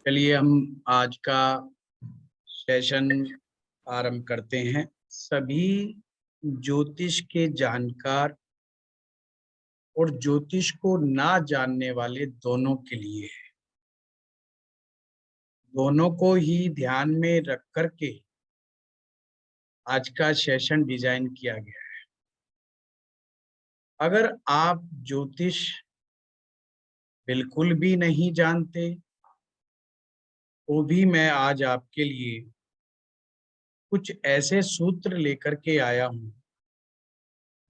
चलिए हम आज का सेशन आरंभ करते हैं। सभी ज्योतिष के जानकार और ज्योतिष को ना जानने वाले दोनों के लिए है। दोनों को ही ध्यान में रख कर के आज का सेशन डिजाइन किया गया है। अगर आप ज्योतिष बिल्कुल भी नहीं जानते तो भी मैं आज आपके लिए कुछ ऐसे सूत्र लेकर के आया हूं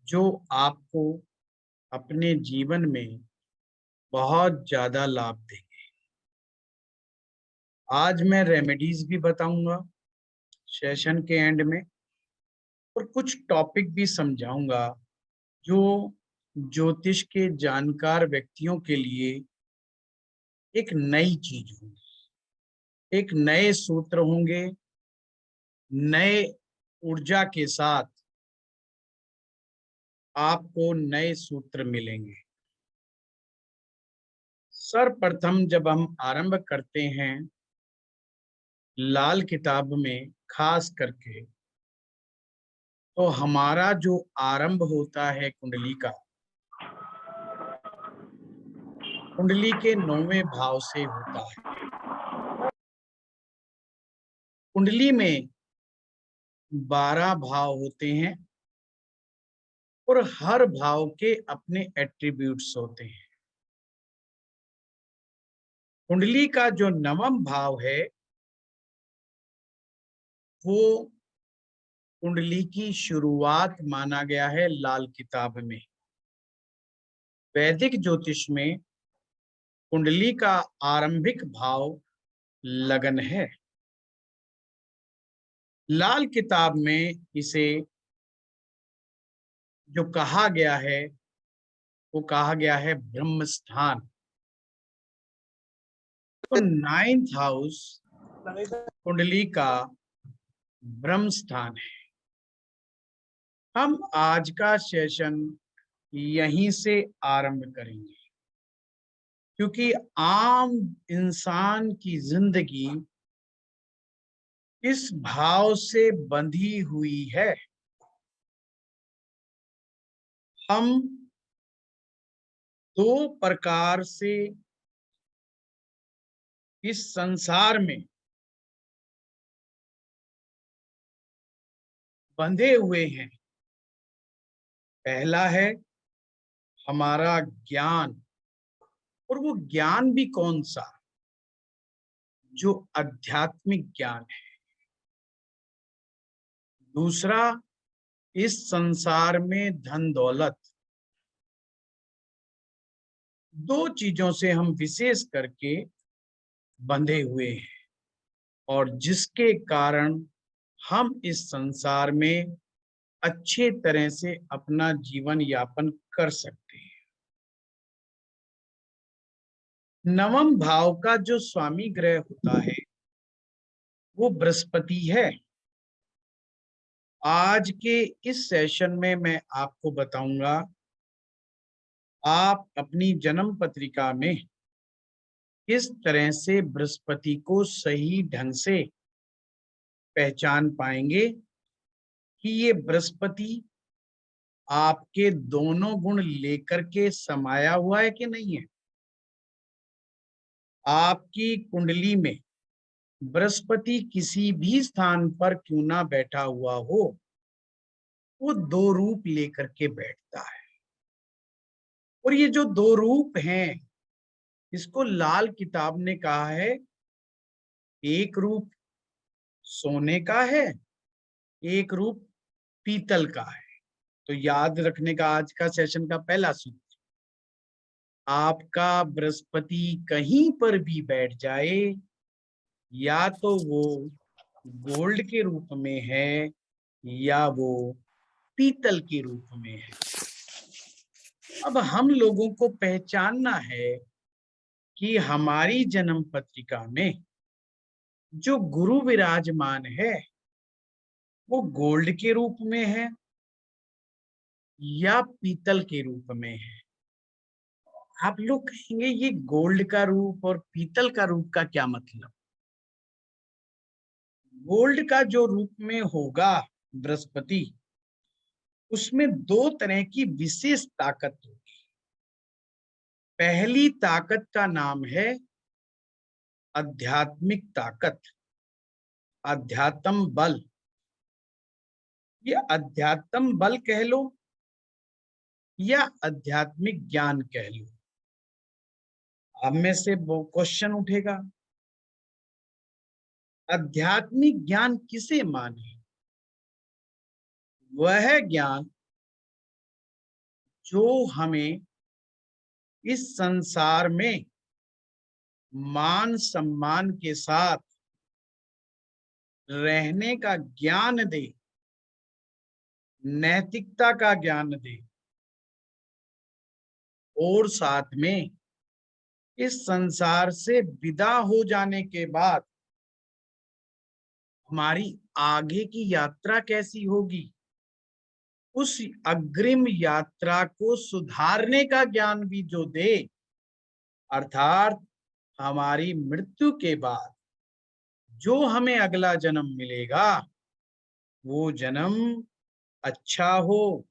जो आपको अपने जीवन में बहुत ज्यादा लाभ देंगे। आज मैं रेमेडीज भी बताऊंगा सेशन के एंड में, और कुछ टॉपिक भी समझाऊंगा जो ज्योतिष के जानकार व्यक्तियों के लिए एक नई चीज होगी, एक नए सूत्र होंगे, नए ऊर्जा के साथ आपको नए सूत्र मिलेंगे। सर्वप्रथम जब हम आरंभ करते हैं लाल किताब में खास करके, तो हमारा जो आरंभ होता है कुंडली का, कुंडली के 9वें भाव से होता है। कुंडली में 12 भाव होते हैं और हर भाव के अपने एट्रीब्यूट्स होते हैं। कुंडली का जो 9वां भाव है वो कुंडली की शुरुआत माना गया है लाल किताब में। वैदिक ज्योतिष में कुंडली का आरंभिक भाव लगन है। लाल किताब में इसे जो कहा गया है वो कहा गया है ब्रह्म स्थान। तो 9th हाउस कुंडली का ब्रह्म स्थान है। हम आज का सेशन यहीं से आरंभ करेंगे, क्योंकि आम इंसान की जिंदगी इस भाव से बंधी हुई है। हम दो प्रकार से इस संसार में बंधे हुए हैं। पहला है हमारा ज्ञान, और वो ज्ञान भी कौन सा, जो आध्यात्मिक ज्ञान है। दूसरा, इस संसार में धन दौलत। दो चीजों से हम विशेष करके बंधे हुए हैं, और जिसके कारण हम इस संसार में अच्छे तरह से अपना जीवन यापन कर सकते हैं। 9वें भाव का जो स्वामी ग्रह होता है वो बृहस्पति है। आज के इस सेशन में मैं आपको बताऊंगा आप अपनी जन्म पत्रिका में किस तरह से बृहस्पति को सही ढंग से पहचान पाएंगे कि ये बृहस्पति आपके दोनों गुण लेकर के समाया हुआ है कि नहीं है। आपकी कुंडली में बृहस्पति किसी भी स्थान पर क्यों ना बैठा हुआ हो, वो दो रूप लेकर के बैठता है। और ये जो दो रूप हैं, इसको लाल किताब ने कहा है एक रूप सोने का है, एक रूप पीतल का है। तो याद रखने का आज का सेशन का पहला सूत्र, आपका बृहस्पति कहीं पर भी बैठ जाए, या तो वो गोल्ड के रूप में है या वो पीतल के रूप में है। अब हम लोगों को पहचानना है कि हमारी जन्म पत्रिका में जो गुरु विराजमान है वो गोल्ड के रूप में है या पीतल के रूप में है। आप लोग कहेंगे ये गोल्ड का रूप और पीतल का रूप का क्या मतलब? गोल्ड का जो रूप में होगा बृहस्पति, उसमें दो तरह की विशेष ताकत होगी। पहली ताकत का नाम है आध्यात्मिक ताकत, अध्यात्म बल। ये अध्यात्म बल कह लो या आध्यात्मिक ज्ञान कह लो। अब में से वो क्वेश्चन उठेगा, आध्यात्मिक ज्ञान किसे माने? वह ज्ञान जो हमें इस संसार में मान सम्मान के साथ रहने का ज्ञान दे, नैतिकता का ज्ञान दे, और साथ में इस संसार से विदा हो जाने के बाद हमारी आगे की यात्रा कैसी होगी, उस अग्रिम यात्रा को सुधारने का ज्ञान भी जो दे, अर्थात हमारी मृत्यु के बाद जो हमें अगला जन्म मिलेगा वो जन्म अच्छा हो,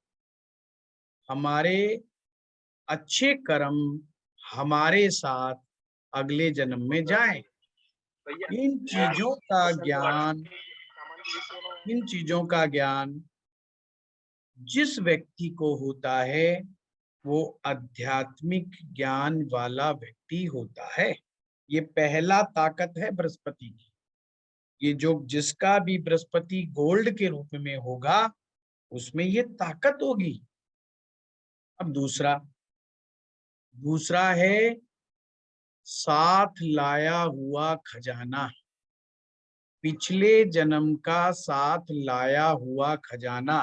हमारे अच्छे कर्म हमारे साथ अगले जन्म में जाएं। इन चीजों का ज्ञान, इन चीजों का ज्ञान जिस व्यक्ति को होता है वो आध्यात्मिक ज्ञान वाला व्यक्ति होता है। ये पहला ताकत है बृहस्पति की। ये जो जिसका भी बृहस्पति गोल्ड के रूप में होगा उसमें ये ताकत होगी। अब दूसरा है साथ लाया हुआ खजाना। पिछले जन्म का साथ लाया हुआ खजाना,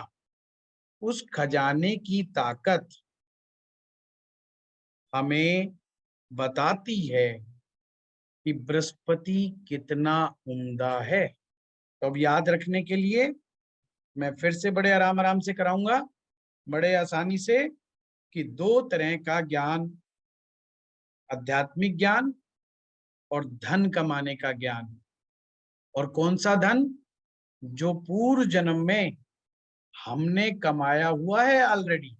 उस खजाने की ताकत हमें बताती है कि बृहस्पति कितना उम्दा है। तो अब याद रखने के लिए मैं फिर से बड़े आराम आराम से कराऊंगा, बड़े आसानी से, कि दो तरह का ज्ञान, आध्यात्मिक ज्ञान और धन कमाने का ज्ञान। और कौन सा धन? जो पूर्व जन्म में हमने कमाया हुआ है ऑलरेडी,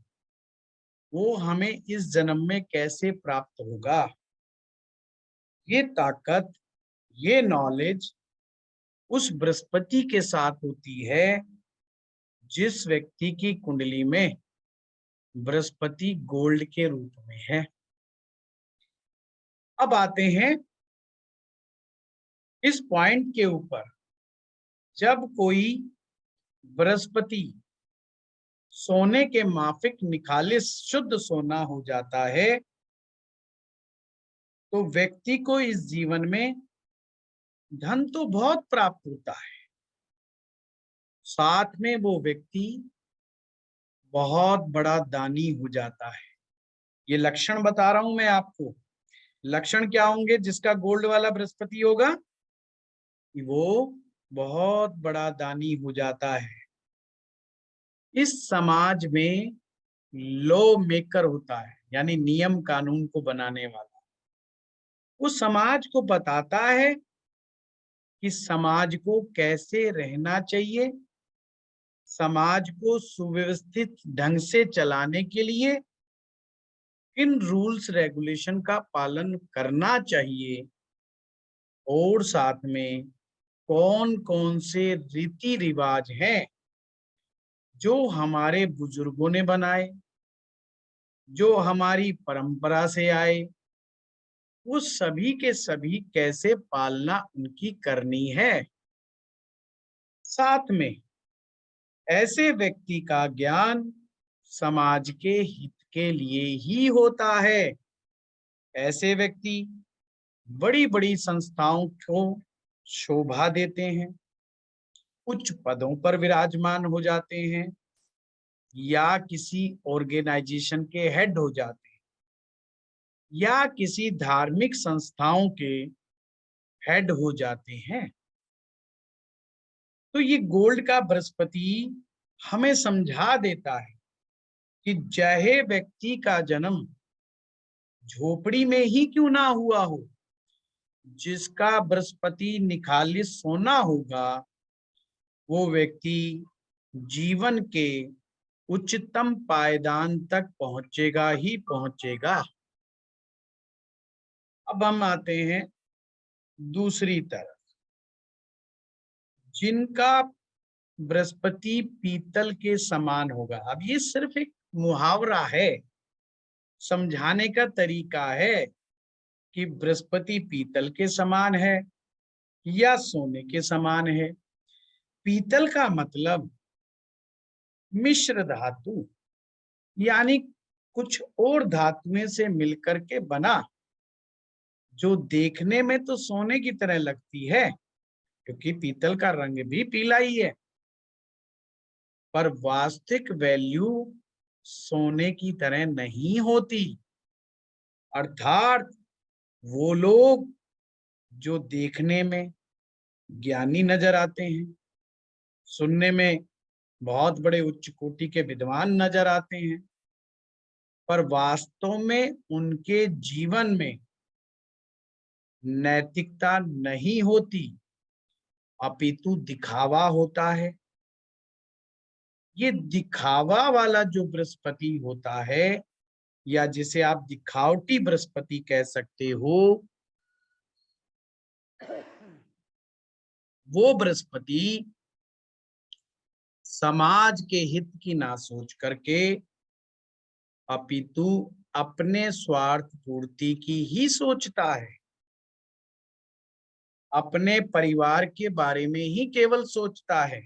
वो हमें इस जन्म में कैसे प्राप्त होगा। ये ताकत, ये नॉलेज उस बृहस्पति के साथ होती है जिस व्यक्ति की कुंडली में बृहस्पति गोल्ड के रूप में है। अब आते हैं इस पॉइंट के ऊपर, जब कोई बृहस्पति सोने के माफिक निखालिस शुद्ध सोना हो जाता है तो व्यक्ति को इस जीवन में धन तो बहुत प्राप्त होता है, साथ में वो व्यक्ति बहुत बड़ा दानी हो जाता है। ये लक्षण बता रहा हूं मैं आपको। लक्षण क्या होंगे जिसका गोल्ड वाला बृहस्पति होगा? कि वो बहुत बड़ा दानी हो जाता है। इस समाज में लॉ मेकर होता है, यानी नियम कानून को बनाने वाला। वो समाज को बताता है कि समाज को कैसे रहना चाहिए, समाज को सुव्यवस्थित ढंग से चलाने के लिए किन रूल्स रेगुलेशन का पालन करना चाहिए, और साथ में कौन कौन से रीति रिवाज हैं जो हमारे बुजुर्गों ने बनाए, जो हमारी परंपरा से आए, वो सभी के सभी कैसे पालना उनकी करनी है। साथ में ऐसे व्यक्ति का ज्ञान समाज के हित के लिए ही होता है। ऐसे व्यक्ति बड़ी बड़ी संस्थाओं को शोभा देते हैं, उच्च पदों पर विराजमान हो जाते हैं, या किसी ऑर्गेनाइजेशन के हेड हो जाते हैं, या किसी धार्मिक संस्थाओं के हेड हो जाते हैं। तो ये गोल्ड का बृहस्पति हमें समझा देता है कि चाहे व्यक्ति का जन्म झोपड़ी में ही क्यों ना हुआ हो, जिसका बृहस्पति निखालिस सोना होगा, वो व्यक्ति जीवन के उच्चतम पायदान तक पहुंचेगा ही पहुंचेगा। अब हम आते हैं दूसरी तरफ, जिनका बृहस्पति पीतल के समान होगा। अब ये सिर्फ एक मुहावरा है, समझाने का तरीका है कि बृहस्पति पीतल के समान है या सोने के समान है। पीतल का मतलब मिश्र धातु, यानी कुछ और धातुएं से मिलकर के बना, जो देखने में तो सोने की तरह लगती है, क्योंकि पीतल का रंग भी पीला ही है, पर वास्तविक वैल्यू सोने की तरह नहीं होती। अर्थात वो लोग जो देखने में ज्ञानी नजर आते हैं, सुनने में बहुत बड़े उच्च कोटि के विद्वान नजर आते हैं, पर वास्तव में उनके जीवन में नैतिकता नहीं होती, अपितु दिखावा होता है। ये दिखावा वाला जो बृहस्पति होता है, या जिसे आप दिखावटी बृहस्पति कह सकते हो, वो बृहस्पति समाज के हित की ना सोच करके अपितु अपने स्वार्थ पूर्ति की ही सोचता है, अपने परिवार के बारे में ही केवल सोचता है,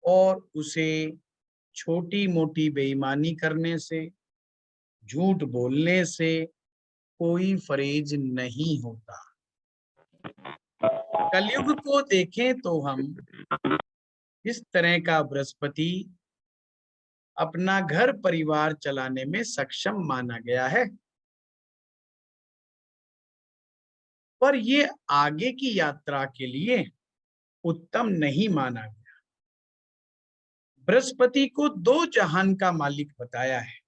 और उसे छोटी मोटी बेईमानी करने से, झूठ बोलने से कोई फरेज नहीं होता। कलयुग को देखें तो हम इस तरह का बृहस्पति अपना घर परिवार चलाने में सक्षम माना गया है, पर ये आगे की यात्रा के लिए उत्तम नहीं माना गया। बृहस्पति को दो जहान का मालिक बताया है।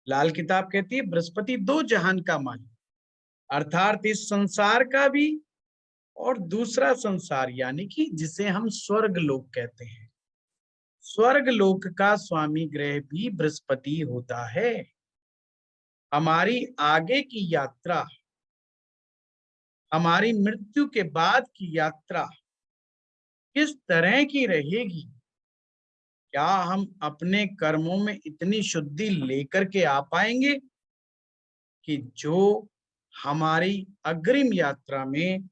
लाल किताब कहती है बृहस्पति दो जहान का मालिक, अर्थात इस संसार का भी और दूसरा संसार, यानी कि जिसे हम स्वर्ग लोक कहते हैं। स्वर्ग लोक का स्वामी ग्रह भी बृहस्पति होता है। हमारी आगे की यात्रा, हमारी मृत्यु के बाद की यात्रा किस तरह की रहेगी, क्या हम अपने कर्मों में इतनी शुद्धि लेकर के आ पाएंगे कि जो हमारी अग्रिम यात्रा में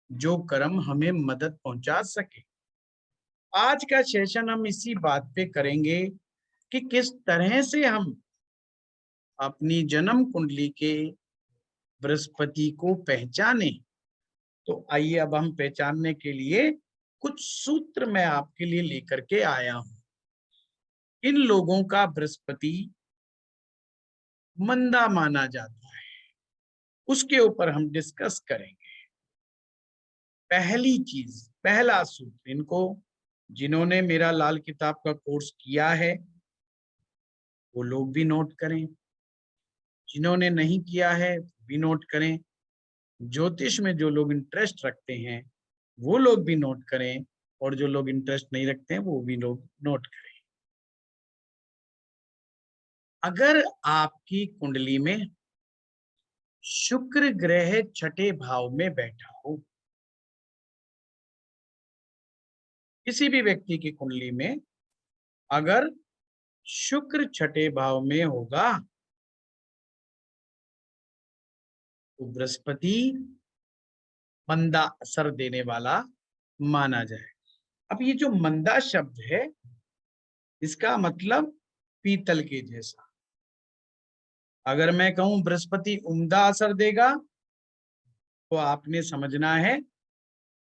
जो कर्म हमें मदद पहुंचा सके। आज का सेशन हम इसी बात पे करेंगे कि किस तरह से हम अपनी जन्म कुंडली के बृहस्पति को पहचाने। तो आइए अब हम पहचानने के लिए कुछ सूत्र मैं आपके लिए लेकर के आया हूं। इन लोगों का बृहस्पति मंदा माना जाता है, उसके ऊपर हम डिस्कस करेंगे। पहली चीज, पहला सूत्र, इनको जिन्होंने मेरा लाल किताब का कोर्स किया है वो लोग भी नोट करें, जिन्होंने नहीं किया है भी नोट करें, ज्योतिष में जो लोग इंटरेस्ट रखते हैं वो लोग भी नोट करें, और जो लोग इंटरेस्ट नहीं रखते हैं वो भी लोग नोट करें। अगर आपकी कुंडली में शुक्र ग्रह छठे भाव में बैठा हो, किसी भी व्यक्ति की कुंडली में अगर शुक्र छठे भाव में होगा तो बृहस्पति मंदा असर देने वाला माना जाए। अब ये जो मंदा शब्द है, इसका मतलब पीतल के जैसा। अगर मैं कहूं बृहस्पति उम्दा असर देगा, तो आपने समझना है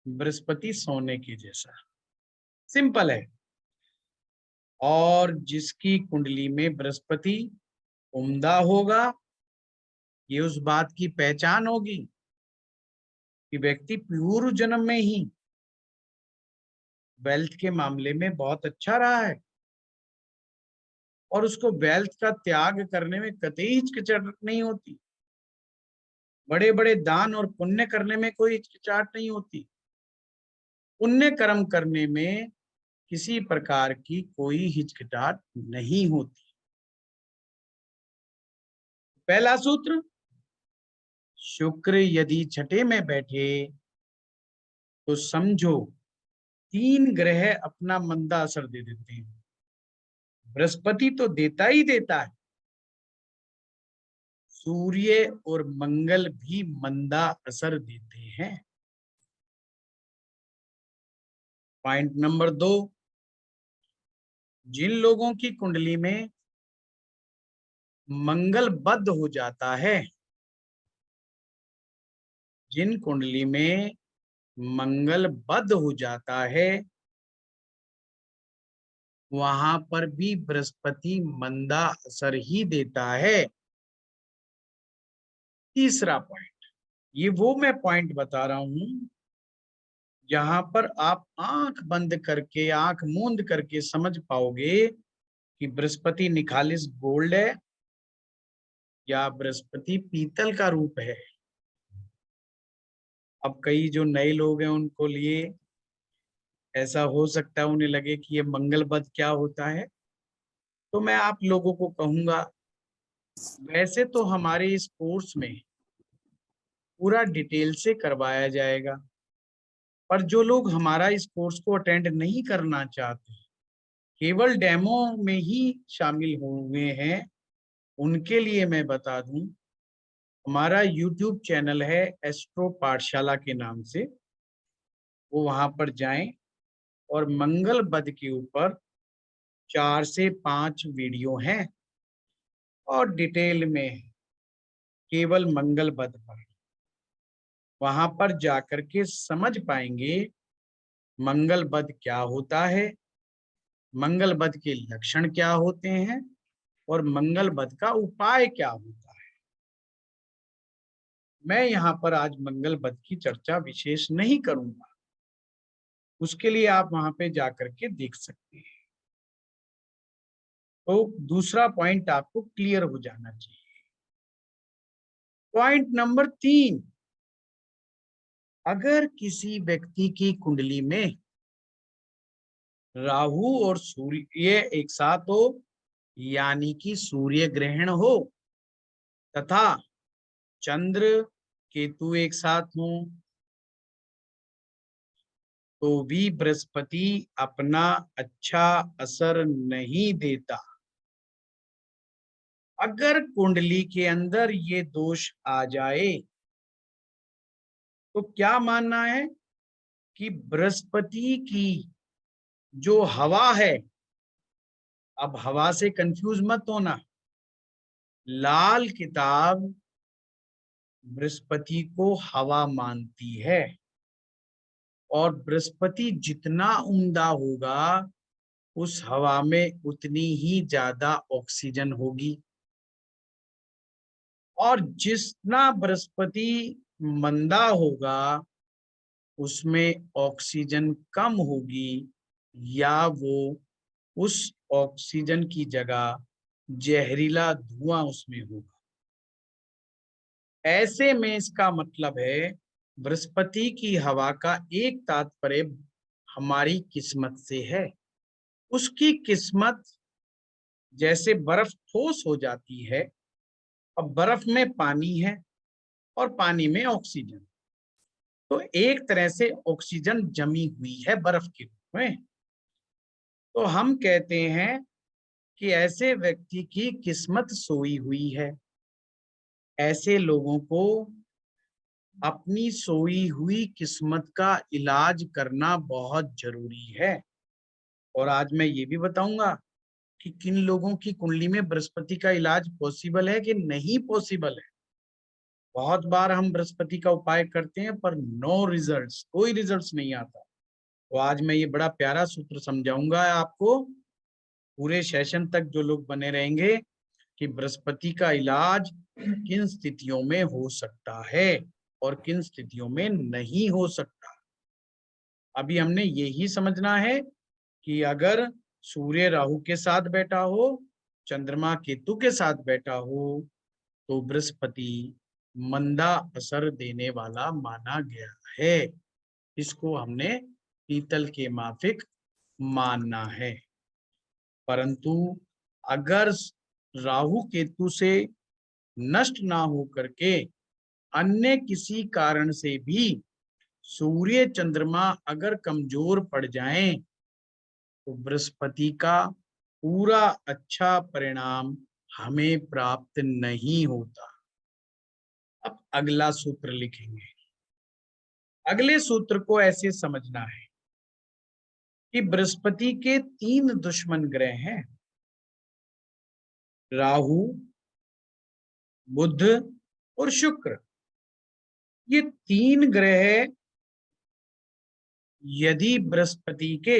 बृहस्पति सोने के जैसा। सिंपल है। और जिसकी कुंडली में बृहस्पति उम्दा होगा, ये उस बात की पहचान होगी कि व्यक्ति पूर्व जन्म में ही वेल्थ के मामले में बहुत अच्छा रहा है, और उसको वेल्थ का त्याग करने में कतई हिचकिचाहट नहीं होती। बड़े बड़े दान और पुण्य करने में कोई हिचकिचाहट नहीं होती। पुण्य कर्म करने में किसी प्रकार की कोई हिचकिचाहट नहीं होती। पहला सूत्र, शुक्र यदि छठे में बैठे तो समझो 3 ग्रह अपना मंदा असर दे देते हैं। बृहस्पति तो देता ही देता है, सूर्य और मंगल भी मंदा असर देते हैं। पॉइंट नंबर 2, जिन लोगों की कुंडली में मंगल बद्ध हो जाता है, जिन कुंडली में मंगल बद्ध हो जाता है, वहां पर भी बृहस्पति मंदा असर ही देता है। तीसरा पॉइंट, ये वो मैं पॉइंट बता रहा हूं जहां पर आप आंख बंद करके, आंख मूंद करके समझ पाओगे कि बृहस्पति निखालिस गोल्ड है या बृहस्पति पीतल का रूप है। अब कई जो नए लोग हैं उनको लिए ऐसा हो सकता है, उन्हें लगे कि ये मंगल बद क्या होता है। तो मैं आप लोगों को कहूंगा, वैसे तो हमारे इस कोर्स में पूरा डिटेल से करवाया जाएगा, पर जो लोग हमारा इस कोर्स को अटेंड नहीं करना चाहते, केवल डेमो में ही शामिल हुए हैं, उनके लिए मैं बता दूं, हमारा यूट्यूब चैनल है एस्ट्रो पाठशाला के नाम से। वो वहां पर जाएं और मंगल बद के ऊपर 4 से 5 वीडियो हैं और डिटेल में है, केवल मंगल बद पर। वहां पर जाकर के समझ पाएंगे मंगल बद क्या होता है, मंगल बद के लक्षण क्या होते हैं और मंगल बद का उपाय क्या होता है। मैं यहाँ पर आज मंगल बद की चर्चा विशेष नहीं करूंगा, उसके लिए आप वहां पे जाकर के देख सकते हैं। तो दूसरा पॉइंट आपको क्लियर हो जाना चाहिए। पॉइंट नंबर 3, अगर किसी व्यक्ति की कुंडली में राहु और सूर्य एक साथ हो, यानी कि सूर्य ग्रहण हो, तथा चंद्र केतु एक साथ हो, तो भी बृहस्पति अपना अच्छा असर नहीं देता। अगर कुंडली के अंदर ये दोष आ जाए तो क्या मानना है कि बृहस्पति की जो हवा है, अब हवा से कंफ्यूज मत होना, लाल किताब बृहस्पति को हवा मानती है, और बृहस्पति जितना उम्दा होगा उस हवा में उतनी ही ज्यादा ऑक्सीजन होगी, और जितना बृहस्पति मंदा होगा उसमें ऑक्सीजन कम होगी, या वो उस ऑक्सीजन की जगह जहरीला धुआं उसमें होगा। ऐसे में इसका मतलब है बृहस्पति की हवा का एक तात्पर्य हमारी किस्मत से है। उसकी किस्मत जैसे बर्फ ठोस हो जाती है, अब बर्फ में पानी है और पानी में ऑक्सीजन, तो एक तरह से ऑक्सीजन जमी हुई है बर्फ के रूप में। तो हम कहते हैं कि ऐसे व्यक्ति की किस्मत सोई हुई है। ऐसे लोगों को अपनी सोई हुई किस्मत का इलाज करना बहुत जरूरी है। और आज मैं ये भी बताऊंगा कि किन लोगों की कुंडली में बृहस्पति का इलाज पॉसिबल है कि नहीं पॉसिबल है। बहुत बार हम बृहस्पति का उपाय करते हैं पर नो रिजल्ट्स, कोई रिजल्ट्स नहीं आता। तो आज मैं ये बड़ा प्यारा सूत्र समझाऊंगा आपको, पूरे सेशन तक जो लोग बने रहेंगे, कि बृहस्पति का इलाज किन स्थितियों में हो सकता है और किन स्थितियों में नहीं हो सकता। अभी हमने यही समझना है कि अगर सूर्य राहु के साथ बैठा हो चंद्रमा केतु के साथ बैठा हो तो बृहस्पति मंदा असर देने वाला माना गया है। इसको हमने पीतल के माफिक मानना है। परंतु अगर राहु केतु से नष्ट ना हो करके अन्य किसी कारण से भी सूर्य चंद्रमा अगर कमजोर पड़ जाएं तो बृहस्पति का पूरा अच्छा परिणाम हमें प्राप्त नहीं होता। अब अगला सूत्र लिखेंगे। अगले सूत्र को ऐसे समझना है कि बृहस्पति के 3 दुश्मन ग्रह हैं, राहु, बुध और शुक्र। ये 3 ग्रह यदि बृहस्पति के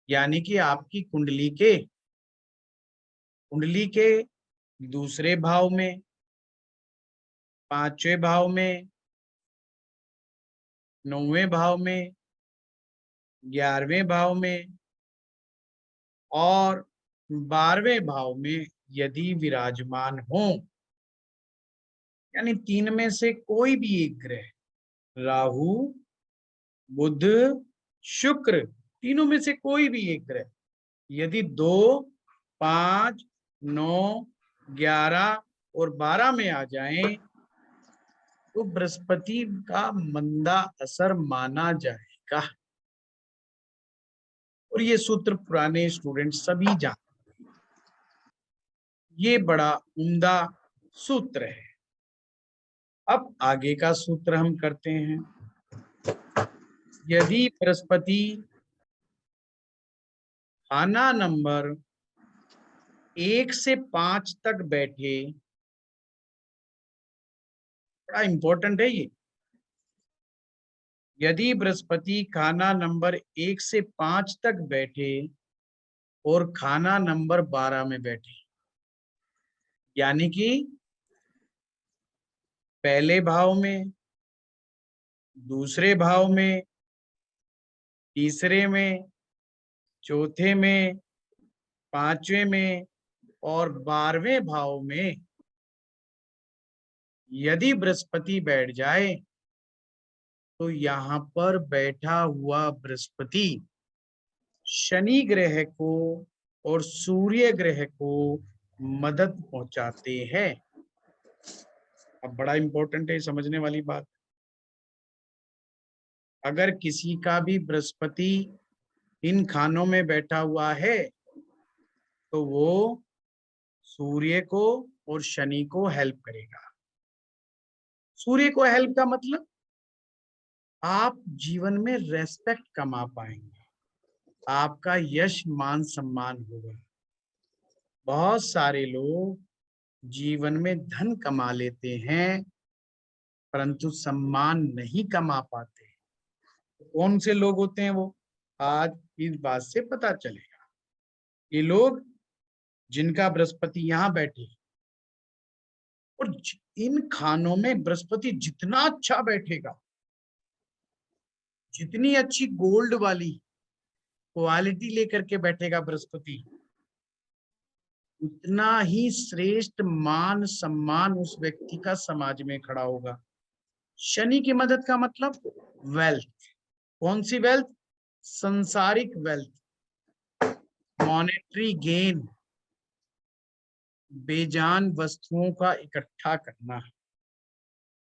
यानी कि आपकी कुंडली के दूसरे भाव में, 5वें भाव में, 9वें भाव में, 11वें भाव में और 12वें भाव में यदि विराजमान हो, यानी 3 में से कोई भी एक ग्रह, राहु, बुध, शुक्र, तीनों में से कोई भी एक ग्रह यदि 2, 5, 9, 11 और 12 में आ जाएं तो बृहस्पति का मंदा असर माना जाएगा। और ये सूत्र पुराने स्टूडेंट सभी जानते हैं। ये बड़ा उम्दा सूत्र है। अब आगे का सूत्र हम करते हैं। यदि बृहस्पति खाना नंबर 1 से 5 तक बैठे, बड़ा इंपॉर्टेंट है ये। यदि बृहस्पति खाना नंबर 1 से 5 तक बैठे और खाना नंबर 12 में बैठे, यानी कि पहले भाव में, दूसरे भाव में, तीसरे में, चौथे में, 5वें में और 12वें भाव में यदि बृहस्पति बैठ जाए तो यहाँ पर बैठा हुआ बृहस्पति शनि ग्रह को और सूर्य ग्रह को मदद पहुंचाते हैं। अब बड़ा इंपॉर्टेंट है समझने वाली बात। अगर किसी का भी बृहस्पति इन खानों में बैठा हुआ है तो वो सूर्य को और शनि को हेल्प करेगा। सूर्य को हेल्प का मतलब आप जीवन में रेस्पेक्ट कमा पाएंगे, आपका यश मान सम्मान होगा। बहुत सारे लोग जीवन में धन कमा लेते हैं परंतु सम्मान नहीं कमा पाते। कौन से लोग होते हैं वो, आज इस बात से पता चलेगा। ये लोग जिनका बृहस्पति यहाँ बैठे और इन खानों में बृहस्पति जितना अच्छा बैठेगा, जितनी अच्छी गोल्ड वाली क्वालिटी लेकर के बैठेगा बृहस्पति, उतना ही श्रेष्ठ मान सम्मान उस व्यक्ति का समाज में खड़ा होगा। शनि की मदद का मतलब वेल्थ। कौन सी वेल्थ? संसारिक वेल्थ, मॉनेटरी गेन, बेजान वस्तुओं का इकट्ठा करना।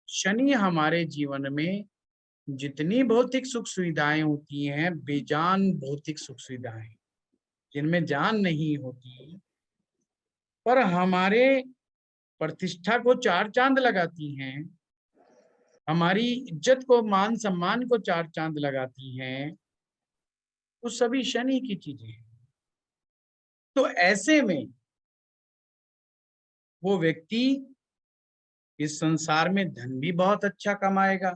शनि हमारे जीवन में जितनी भौतिक सुख सुविधाएं होती हैं, बेजान भौतिक सुख सुविधाएं जिनमें जान नहीं होती पर हमारे प्रतिष्ठा को 4 चांद लगाती हैं, हमारी इज्जत को, मान सम्मान को 4 चांद लगाती हैं, तो सभी शनि की चीजें हैं। तो ऐसे में वो व्यक्ति इस संसार में धन भी बहुत अच्छा कमाएगा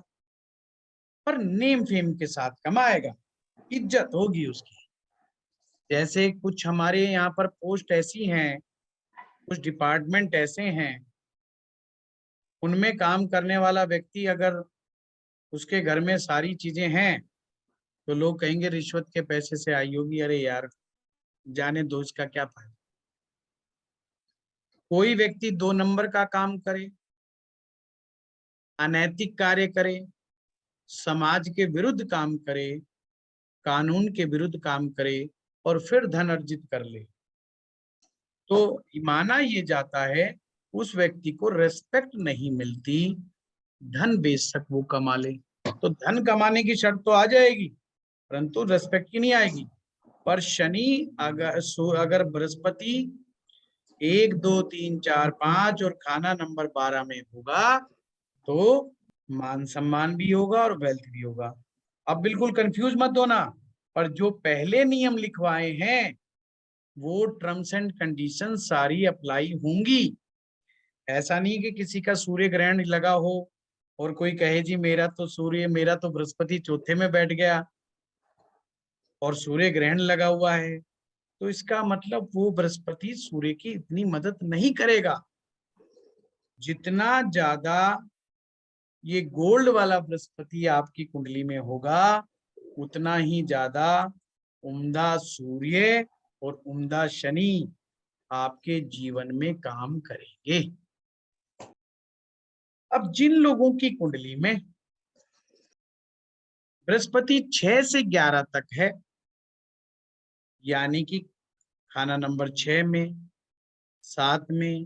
पर नेम फेम के साथ कमाएगा, इज्जत होगी उसकी। जैसे कुछ हमारे यहाँ पर पोस्ट ऐसी हैं, कुछ डिपार्टमेंट ऐसे हैं, उनमें काम करने वाला व्यक्ति अगर उसके घर में सारी चीजें हैं तो लोग कहेंगे रिश्वत के पैसे से आई होगी, अरे यार जाने दो, इसका क्या फायदा। कोई व्यक्ति 2 नंबर का काम करे, अनैतिक कार्य करे, समाज के विरुद्ध काम करे, कानून के विरुद्ध काम करे और फिर धन अर्जित कर ले, तो माना ये जाता है उस व्यक्ति को रेस्पेक्ट नहीं मिलती, धन बेशक वो कमा ले। तो धन कमाने की शर्त तो आ जाएगी, परंतु रेस्पेक्ट की नहीं आएगी। पर शनि अगर बृहस्पति 1 2 3 4 5 और खाना नंबर 12 में होगा तो मान सम्मान भी होगा और वेल्थ भी होगा। अब बिल्कुल कंफ्यूज मत होना, पर जो पहले नियम लिखवाए हैं वो टर्म्स एंड कंडीशन सारी अप्लाई होंगी। ऐसा नहीं कि किसी का सूर्य ग्रहण लगा हो और कोई कहे जी मेरा तो बृहस्पति चौथे में बैठ गया और सूर्य ग्रहण लगा हुआ है, तो इसका मतलब वो बृहस्पति सूर्य की इतनी मदद नहीं करेगा। जितना ज्यादा ये गोल्ड वाला बृहस्पति आपकी कुंडली में होगा, उतना ही ज्यादा उम्दा सूर्य और उम्दा शनि आपके जीवन में काम करेंगे। अब जिन लोगों की कुंडली में बृहस्पति 6 से 11 तक है, यानी कि खाना नंबर 6 में, 7 में,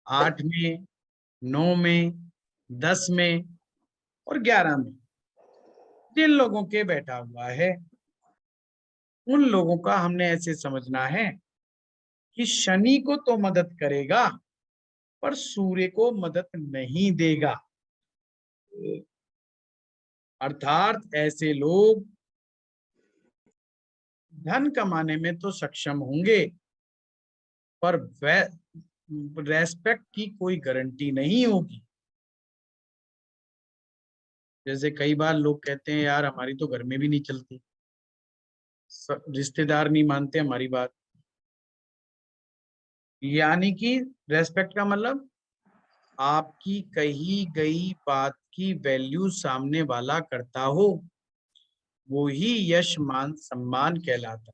8 में, 9 में, 10 में और 11 में जिन लोगों के बैठा हुआ है, उन लोगों का हमने ऐसे समझना है कि शनि को तो मदद करेगा पर सूर्य को मदद नहीं देगा। अर्थात ऐसे लोग धन कमाने में तो सक्षम होंगे पर रेस्पेक्ट की कोई गारंटी नहीं होगी। जैसे कई बार लोग कहते हैं यार हमारी तो घर में भी नहीं चलती, रिश्तेदार नहीं मानते हमारी बात। यानी कि रेस्पेक्ट का मतलब आपकी कही गई बात की वैल्यू सामने वाला करता हो, वो ही यश मान सम्मान कहलाता।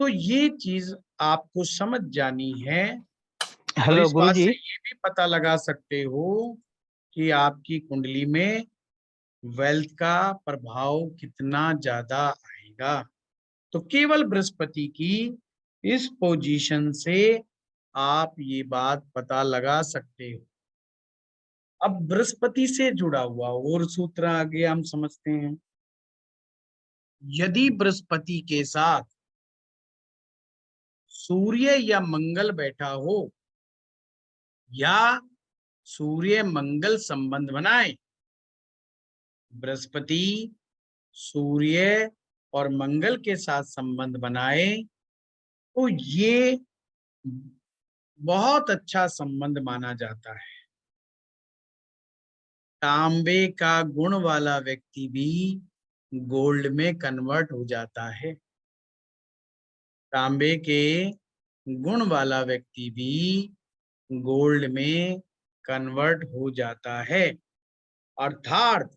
तो ये चीज आपको समझ जानी है और हेलो इस बात गुरुजी। से ये भी पता लगा सकते हो कि आपकी कुंडली में वेल्थ का प्रभाव कितना ज्यादा आएगा। तो केवल बृहस्पति की इस पोजीशन से आप ये बात पता लगा सकते हो। अब बृहस्पति से जुड़ा हुआ और सूत्र आगे हम समझते हैं। यदि बृहस्पति के साथ सूर्य या मंगल बैठा हो या सूर्य मंगल संबंध बनाए, बृहस्पति सूर्य और मंगल के साथ संबंध बनाए तो ये बहुत अच्छा संबंध माना जाता है। तांबे का गुण वाला व्यक्ति भी गोल्ड में कन्वर्ट हो जाता है। तांबे के गुण वाला व्यक्ति भी गोल्ड में कन्वर्ट हो जाता है। अर्थात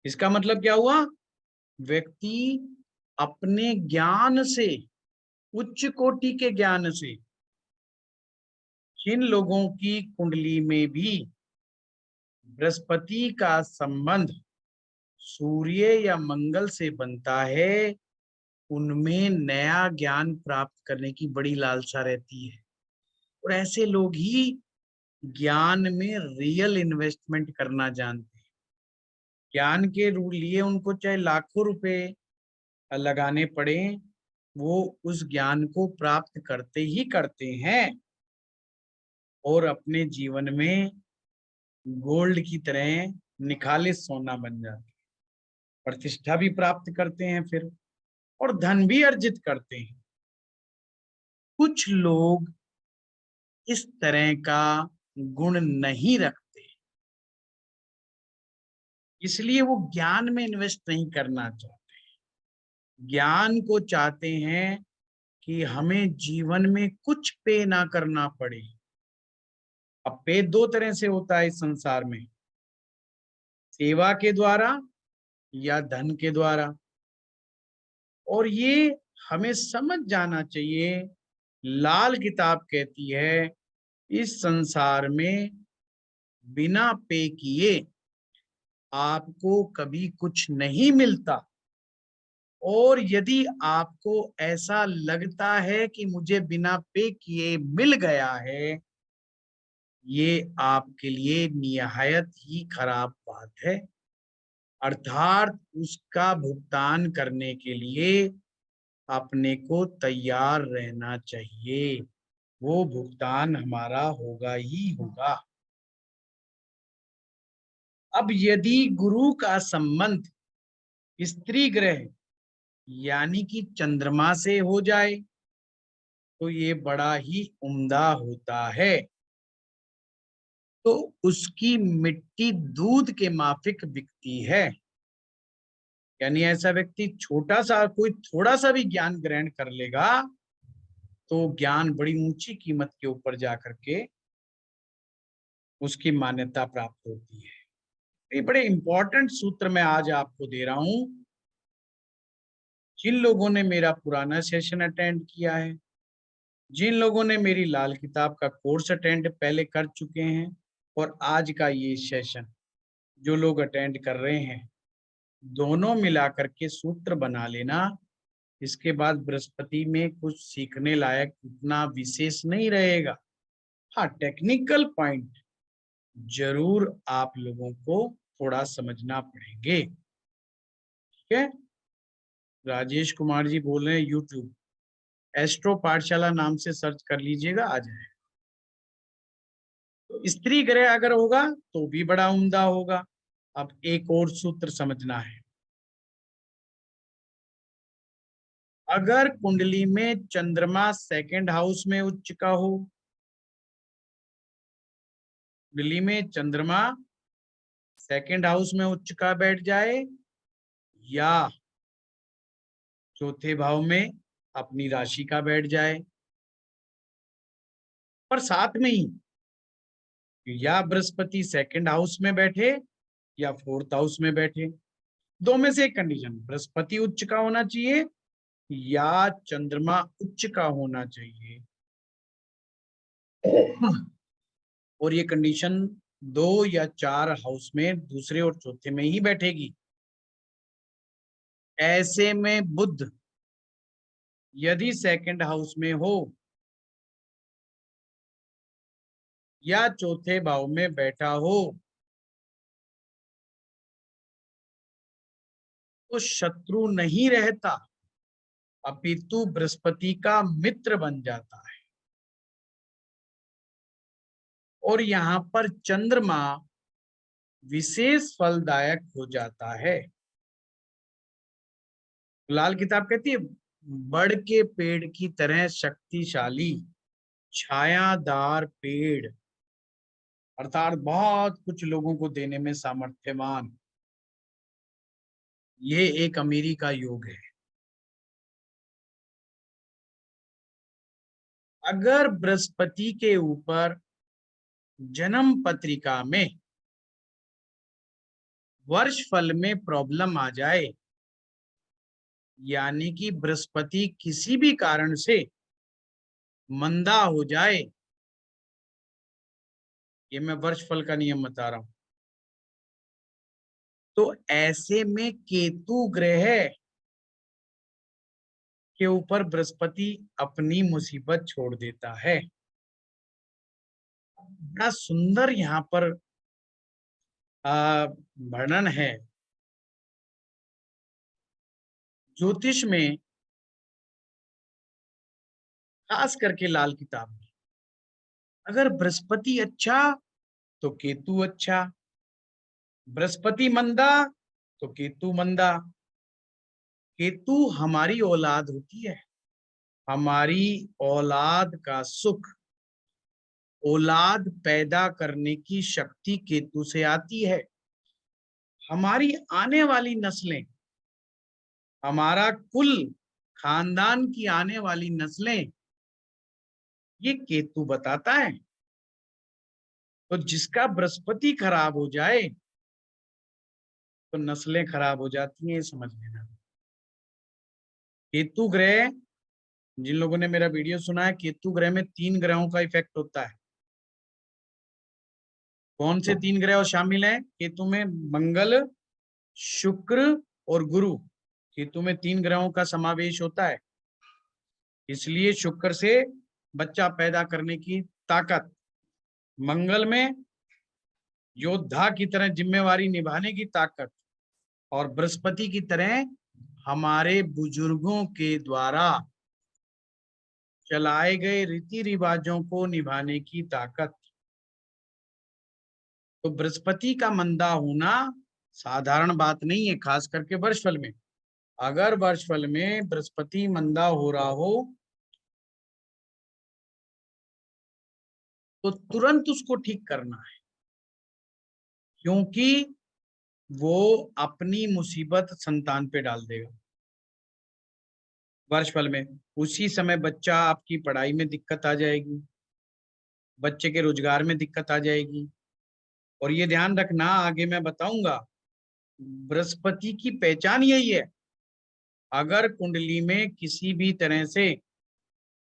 इसका मतलब क्या हुआ, व्यक्ति अपने ज्ञान से, उच्च कोटि के ज्ञान से, जिन लोगों की कुंडली में भी बृहस्पति का संबंध सूर्य या मंगल से बनता है, उनमें नया ज्ञान प्राप्त करने की बड़ी लालसा रहती है और ऐसे लोग ही ज्ञान में रियल इन्वेस्टमेंट करना जानते हैं। ज्ञान के लिए उनको चाहे लाखों रुपए लगाने पड़े, वो उस ज्ञान को प्राप्त करते ही करते हैं और अपने जीवन में गोल्ड की तरह निखालिस सोना बन जाते हैं, प्रतिष्ठा भी प्राप्त करते हैं फिर और धन भी अर्जित करते हैं। कुछ लोग इस तरह का गुण नहीं रखते, इसलिए वो ज्ञान में इन्वेस्ट नहीं करना चाहते। ज्ञान को चाहते हैं कि हमें जीवन में कुछ पे ना करना पड़े। अब पे 2 तरह से होता है इस संसार में, सेवा के द्वारा या धन के द्वारा। और ये हमें समझ जाना चाहिए। लाल किताब कहती है इस संसार में बिना पे किए आपको कभी कुछ नहीं मिलता। और यदि आपको ऐसा लगता है कि मुझे बिना पे किए मिल गया है, ये आपके लिए निहायत ही खराब बात है। अर्थात उसका भुगतान करने के लिए अपने को तैयार रहना चाहिए। वो भुगतान हमारा होगा ही होगा। अब यदि गुरु का संबंध स्त्री ग्रह यानी कि चंद्रमा से हो जाए तो ये बड़ा ही उम्दा होता है। तो उसकी मिट्टी दूध के माफिक बिकती है। यानी ऐसा व्यक्ति छोटा सा कोई थोड़ा सा भी ज्ञान ग्रहण कर लेगा तो ज्ञान बड़ी ऊंची कीमत के ऊपर जाकर के उसकी मान्यता प्राप्त होती है। ये बड़े इंपॉर्टेंट सूत्र मैं आज आपको दे रहा हूं। जिन लोगों ने मेरा पुराना सेशन अटेंड किया है, जिन लोगों ने मेरी लाल किताब का कोर्स अटेंड पहले कर चुके हैं, और आज का ये सेशन जो लोग अटेंड कर रहे हैं, दोनों मिलाकर के सूत्र बना लेना। इसके बाद बृहस्पति में कुछ सीखने लायक उतना विशेष नहीं रहेगा। हाँ, टेक्निकल पॉइंट जरूर आप लोगों को थोड़ा समझना पड़ेंगे। ठीक है। राजेश कुमार जी बोल रहे हैं यूट्यूब एस्ट्रो पाठशाला नाम से सर्च कर लीजिएगा, आ जाए। तो स्त्री ग्रह अगर होगा तो भी बड़ा उम्दा होगा। अब एक और सूत्र समझना है। अगर कुंडली में चंद्रमा सेकंड हाउस में उच्च का हो, कुंडली में चंद्रमा सेकंड हाउस में उच्च का बैठ जाए या चौथे भाव में अपनी राशि का बैठ जाए, पर साथ में ही या बृहस्पति सेकंड हाउस में बैठे या फोर्थ हाउस में बैठे, दो में से एक कंडीशन, बृहस्पति उच्च का होना चाहिए या चंद्रमा उच्च का होना चाहिए। और ये कंडीशन 2 या 4 हाउस में दूसरे और चौथे में ही बैठेगी। ऐसे में बुध यदि सेकंड हाउस में हो या चौथे भाव में बैठा हो तो शत्रु नहीं रहता, अपितु बृहस्पति का मित्र बन जाता है। और यहाँ पर चंद्रमा विशेष फलदायक हो जाता है। लाल किताब कहती है बड़ के पेड़ की तरह शक्तिशाली छायादार पेड़, अर्थात बहुत कुछ लोगों को देने में सामर्थ्यवान, ये एक अमीरी का योग है। अगर बृहस्पति के ऊपर जन्म पत्रिका में वर्ष फल में प्रॉब्लम आ जाए, यानी कि बृहस्पति किसी भी कारण से मंदा हो जाए, ये मैं वर्ष फल का नियम बता रहा हूं, तो ऐसे में केतु ग्रह के ऊपर बृहस्पति अपनी मुसीबत छोड़ देता है। बड़ा सुंदर यहाँ पर वर्णन है ज्योतिष में, खास करके लाल किताब में। अगर बृहस्पति अच्छा तो केतु अच्छा, बृहस्पति मंदा तो केतु मंदा। केतु हमारी औलाद होती है, हमारी औलाद का सुख, औलाद पैदा करने की शक्ति केतु से आती है। हमारी आने वाली नस्लें, हमारा कुल खानदान की आने वाली नस्लें, ये केतु बताता है। तो जिसका बृहस्पति खराब हो जाए तो नस्लें खराब हो जाती हैं, समझ लेना। केतु ग्रह, जिन लोगों ने मेरा वीडियो सुना है, केतु ग्रह में 3 ग्रहों का इफेक्ट होता है। कौन से 3 ग्रह शामिल हैं केतु में? मंगल, शुक्र और गुरु। केतु में 3 ग्रहों का समावेश होता है, इसलिए शुक्र से बच्चा पैदा करने की ताकत, मंगल में योद्धा की तरह जिम्मेवारी निभाने की ताकत, और बृहस्पति की तरह हमारे बुजुर्गों के द्वारा चलाए गए रीति रिवाजों को निभाने की ताकत। तो बृहस्पति का मंदा होना साधारण बात नहीं है, खास करके वर्षफल में। अगर वर्षफल में बृहस्पति मंदा हो रहा हो तो तुरंत उसको ठीक करना है, क्योंकि वो अपनी मुसीबत संतान पे डाल देगा वर्षफल में। उसी समय बच्चा आपकी पढ़ाई में दिक्कत आ जाएगी, बच्चे के रोजगार में दिक्कत आ जाएगी। और ये ध्यान रखना, आगे मैं बताऊंगा, बृहस्पति की पहचान यही है। अगर कुंडली में किसी भी तरह से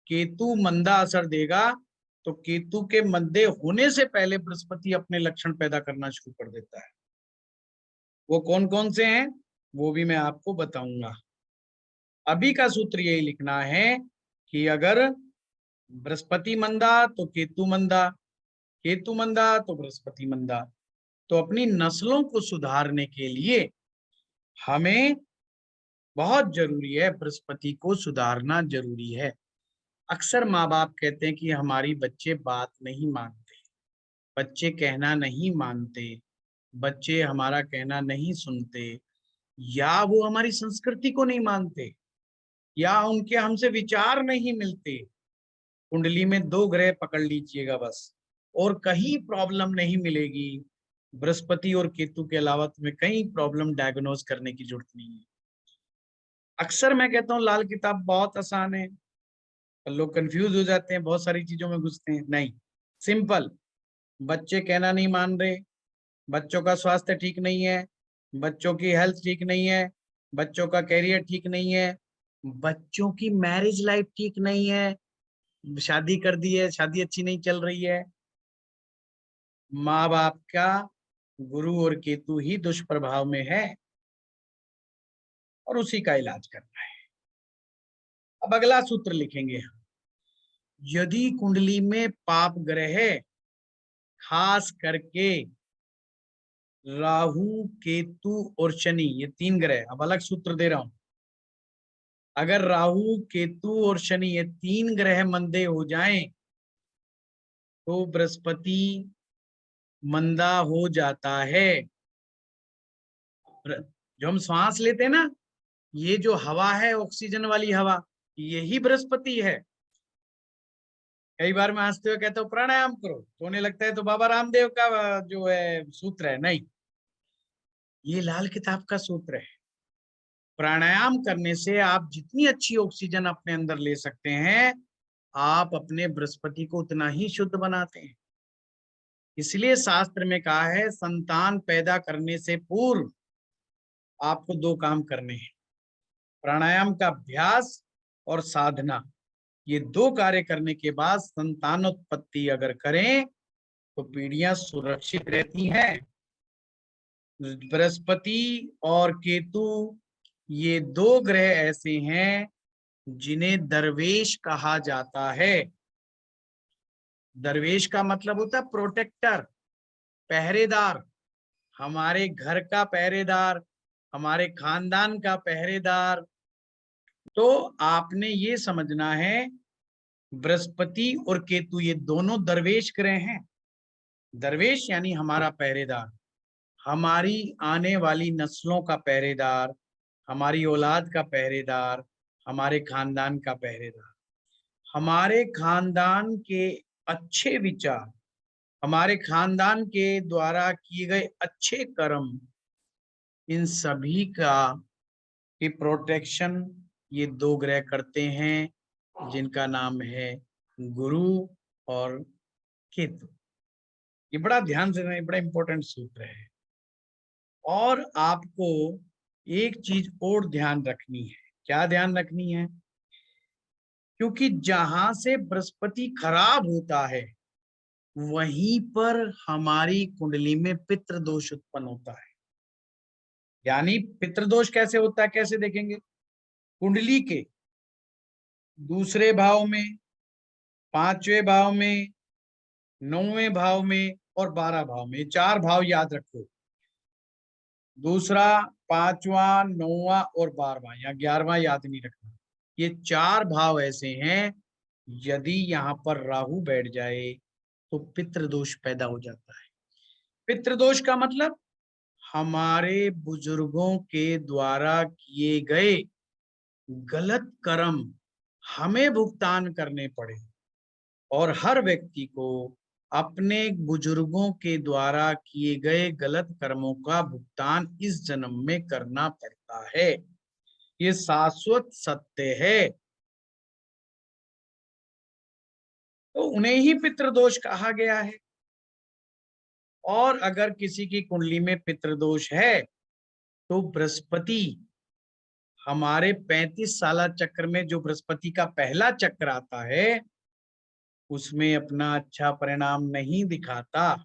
केतु मंदा असर देगा तो केतु के मंदे होने से पहले बृहस्पति अपने लक्षण पैदा करना शुरू कर देता है। वो कौन कौन से हैं वो भी मैं आपको बताऊंगा। अभी का सूत्र यही लिखना है कि अगर बृहस्पति मंदा तो केतु मंदा, केतु मंदा तो बृहस्पति मंदा। तो अपनी नस्लों को सुधारने के लिए हमें बहुत जरूरी है, बृहस्पति को सुधारना जरूरी है। अक्सर माँ बाप कहते हैं कि हमारी बच्चे बात नहीं मानते, बच्चे कहना नहीं मानते, बच्चे हमारा कहना नहीं सुनते, या वो हमारी संस्कृति को नहीं मानते, या उनके हमसे विचार नहीं मिलते। कुंडली में 2 ग्रह पकड़ लीजिएगा बस, और कहीं प्रॉब्लम नहीं मिलेगी। बृहस्पति और केतु के अलावा तुम्हें कहीं प्रॉब्लम डायग्नोज करने की जरूरत नहीं है। अक्सर मैं कहता हूँ लाल किताब बहुत आसान है, लोग कंफ्यूज हो जाते हैं, बहुत सारी चीजों में घुसते हैं। नहीं, सिंपल। बच्चे कहना नहीं मान रहे, बच्चों का स्वास्थ्य ठीक नहीं है, बच्चों की हेल्थ ठीक नहीं है, बच्चों का कैरियर ठीक नहीं है, बच्चों की मैरिज लाइफ ठीक नहीं है, शादी कर दी है, शादी अच्छी नहीं चल रही है, माँ बाप का गुरु और केतु ही दुष्प्रभाव में है, और उसी का इलाज करना है। अब अगला सूत्र लिखेंगे हम। यदि कुंडली में पाप ग्रह, खास करके राहु, केतु और शनि, ये 3 ग्रह, अब अलग सूत्र दे रहा हूं। अगर राहु, केतु और शनि ये 3 ग्रह मंदे हो जाएं तो बृहस्पति मंदा हो जाता है। जो हम श्वास लेते हैं ना, ये जो हवा है, ऑक्सीजन वाली हवा, यही बृहस्पति है। कई बार मैं हंसते हुए कहता हूँ प्राणायाम करो, तो उन्हें लगता है तो बाबा रामदेव का जो है सूत्र है। नहीं, ये लाल किताब का सूत्र है। प्राणायाम करने से आप जितनी अच्छी ऑक्सीजन अपने अंदर ले सकते हैं, आप अपने बृहस्पति को उतना ही शुद्ध बनाते हैं। इसलिए शास्त्र में कहा है, संतान पैदा करने से पूर्व आपको 2 काम करने हैं, प्राणायाम का अभ्यास और साधना। ये 2 कार्य करने के बाद संतानोत्पत्ति अगर करें तो पीढ़ियां सुरक्षित रहती हैं। बृहस्पति और केतु ये 2 ग्रह ऐसे हैं जिन्हें दरवेश कहा जाता है। दरवेश का मतलब होता है प्रोटेक्टर, पहरेदार, हमारे घर का पहरेदार, हमारे खानदान का पहरेदार। तो आपने ये समझना है, बृहस्पति और केतु ये दोनों दरवेश ग्रह हैं। दरवेश यानी हमारा पहरेदार, हमारी आने वाली नस्लों का पहरेदार, हमारी औलाद का पहरेदार, हमारे खानदान का पहरेदार। हमारे खानदान के अच्छे विचार, हमारे खानदान के द्वारा किए गए अच्छे कर्म, इन सभी का की प्रोटेक्शन ये 2 ग्रह करते हैं, जिनका नाम है गुरु और केतु। ये बड़ा ध्यान से, बड़ा इंपॉर्टेंट सूत्र है। और आपको एक चीज और ध्यान रखनी है। क्या ध्यान रखनी है? क्योंकि जहां से बृहस्पति खराब होता है वहीं पर हमारी कुंडली में पितृ दोष उत्पन्न होता है। यानी पितृ दोष कैसे होता है, कैसे देखेंगे? कुंडली के दूसरे भाव में, पांचवें भाव में, नौवें भाव में और 12 भाव में, 4 भाव याद रखो। दूसरा, पांचवा, नौवां और 12वां, या 11वां याद नहीं रखना। ये 4 भाव ऐसे हैं, यदि यहाँ पर राहु बैठ जाए तो पितृदोष पैदा हो जाता है। पितृदोष का मतलब हमारे बुजुर्गों के द्वारा किए गए गलत कर्म हमें भुगतान करने पड़े। और हर व्यक्ति को अपने बुजुर्गों के द्वारा किए गए गलत कर्मों का भुगतान इस जन्म में करना पड़ता है। ये शाश्वत सत्य है। तो उन्हें ही पितृदोष कहा गया है। और अगर किसी की कुंडली में पितृदोष है तो बृहस्पति, हमारे 35 साला चक्र में जो बृहस्पति का पहला चक्र आता है, उसमें अपना अच्छा परिणाम नहीं दिखाता।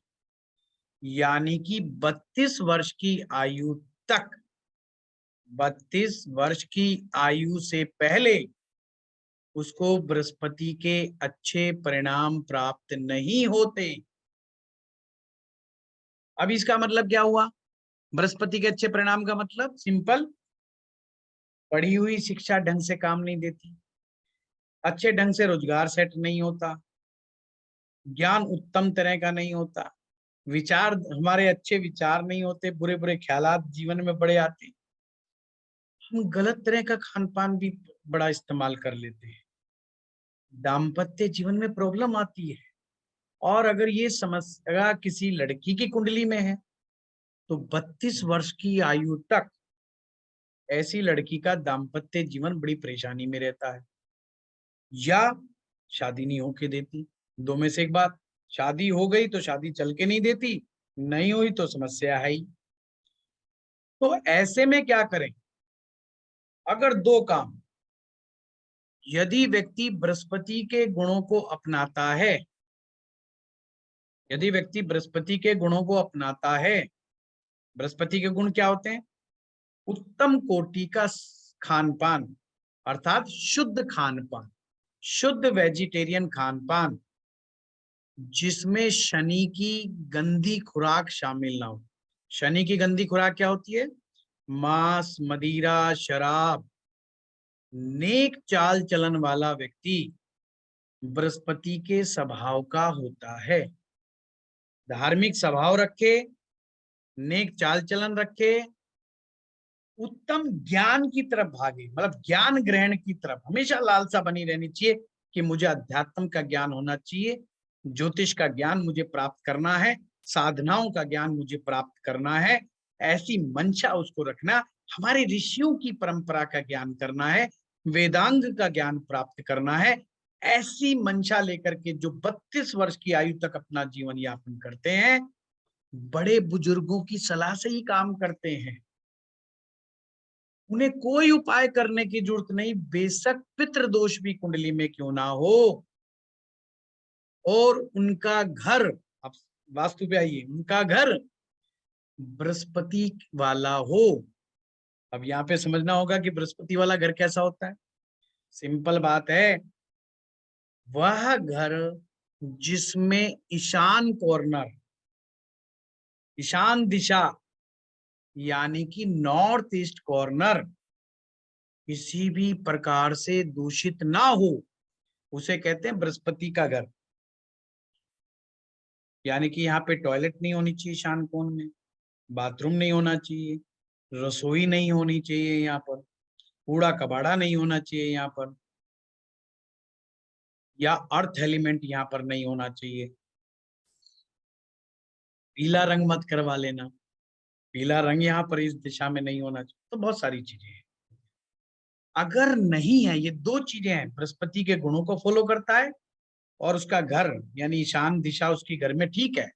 यानी कि 32 वर्ष की आयु तक, 32 वर्ष की आयु से पहले उसको बृहस्पति के अच्छे परिणाम प्राप्त नहीं होते। अब इसका मतलब क्या हुआ? बृहस्पति के अच्छे परिणाम का मतलब सिंपल, पढ़ी हुई शिक्षा ढंग से काम नहीं देती, अच्छे ढंग से रोजगार सेट नहीं होता, ज्ञान उत्तम तरह का नहीं होता, विचार, हमारे अच्छे विचार नहीं होते, बुरे बुरे ख्यालात जीवन में बड़े आते, हम गलत तरह का खान पान भी बड़ा इस्तेमाल कर लेते हैं, दाम्पत्य जीवन में प्रॉब्लम आती है। और अगर ये समस्या किसी लड़की की कुंडली में है तो 32 वर्ष की आयु तक ऐसी लड़की का दाम्पत्य जीवन बड़ी परेशानी में रहता है, या शादी नहीं होके देती। दो में से एक बात, शादी हो गई तो शादी चल के नहीं देती, नहीं हुई तो समस्या है ही। तो ऐसे में क्या करें? अगर दो काम, यदि व्यक्ति बृहस्पति के गुणों को अपनाता है, यदि व्यक्ति बृहस्पति के गुणों को अपनाता है, बृहस्पति के गुण क्या होते हैं? उत्तम कोटि का खान पान, अर्थात शुद्ध खान पान, शुद्ध वेजिटेरियन खान पान, जिसमें शनि की गंदी खुराक शामिल ना हो। शनि की गंदी खुराक क्या होती है? मांस, मदिरा, शराब। नेक चाल चलन वाला व्यक्ति बृहस्पति के स्वभाव का होता है। धार्मिक स्वभाव रखे, नेक चाल चलन रखे, उत्तम ज्ञान की तरफ भागे, मतलब ज्ञान ग्रहण की तरफ हमेशा लालसा बनी रहनी चाहिए कि मुझे अध्यात्म का ज्ञान होना चाहिए, ज्योतिष का ज्ञान मुझे प्राप्त करना है, साधनाओं का ज्ञान मुझे प्राप्त करना है, ऐसी मंशा उसको रखना। हमारे ऋषियों की परंपरा का ज्ञान करना है, वेदांग का ज्ञान प्राप्त करना है। ऐसी मंशा लेकर के जो 32 वर्ष की आयु तक अपना जीवन यापन करते हैं, बड़े बुजुर्गों की सलाह से ही काम करते हैं। उन्हें कोई उपाय करने की जरूरत नहीं, बेशक पितृदोष भी कुंडली में क्यों ना हो, और उनका घर, अब वास्तु पे आइए, उनका घर बृहस्पति वाला हो। अब यहाँ पे समझना होगा कि बृहस्पति वाला घर कैसा होता है। सिंपल बात है, वह घर जिसमें ईशान कॉर्नर, ईशान दिशा, यानी कि नॉर्थ ईस्ट कॉर्नर किसी भी प्रकार से दूषित ना हो, उसे कहते हैं बृहस्पति का घर। यानी कि यहाँ पे टॉयलेट नहीं होनी चाहिए ईशान कोण में, बाथरूम नहीं होना चाहिए, रसोई नहीं होनी चाहिए यहाँ पर, कूड़ा कबाड़ा नहीं होना चाहिए यहाँ पर, या अर्थ एलिमेंट यहाँ पर नहीं होना चाहिए। पीला रंग मत करवा लेना, पीला रंग यहाँ पर इस दिशा में नहीं होना चाहिए। तो बहुत सारी चीजें हैं। अगर नहीं है, ये दो चीजें हैं, बृहस्पति के गुणों को फॉलो करता है और उसका घर यानी ईशान दिशा उसकी घर में ठीक है,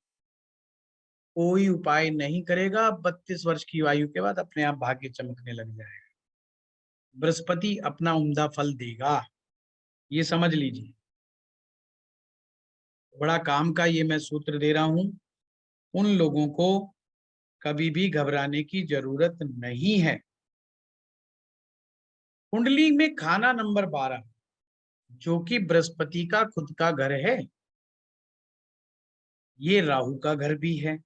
कोई उपाय नहीं करेगा, 32 वर्ष की आयु के बाद अपने आप भाग्य चमकने लग जाएगा। बृहस्पति अपना उम्दा फल देगा, ये समझ लीजिए। बड़ा काम का ये मैं सूत्र दे रहा हूं। उन लोगों को कभी भी घबराने की जरूरत नहीं है। कुंडली में खाना नंबर 12, जो कि बृहस्पति का खुद का घर है, ये राहु का घर भी है।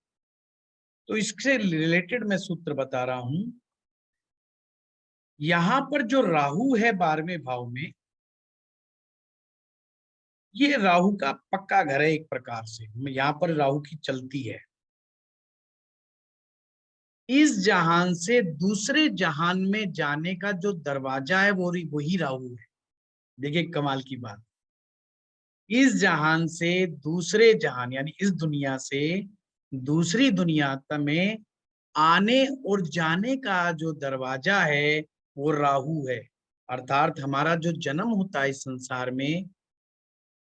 तो इससे रिलेटेड मैं सूत्र बता रहा हूं। यहां पर जो राहु है 12वें भाव में, ये राहु का पक्का घर है एक प्रकार से। यहां पर राहु की चलती है। इस जहान से दूसरे जहान में जाने का जो दरवाजा है वो वही राहु है। देखिए कमाल की बात, इस जहान से दूसरे जहान यानी इस दुनिया से दूसरी दुनिया में आने और जाने का जो दरवाजा है वो राहु है। अर्थात हमारा जो जन्म होता है इस संसार में,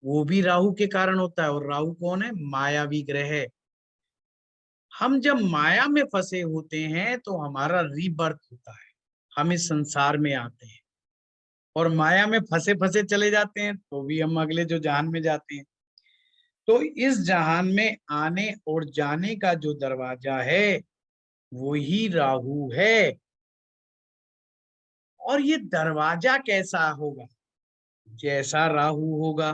वो भी राहु के कारण होता है। और राहु कौन है? मायावी ग्रह है। हम जब माया में फंसे होते हैं तो हमारा रीबर्थ होता है, हम इस संसार में आते हैं और माया में फंसे फंसे चले जाते हैं तो भी हम अगले जो जहान में जाते हैं। तो इस जहान में आने और जाने का जो दरवाजा है वो ही राहु है। और ये दरवाजा कैसा होगा? जैसा राहु होगा।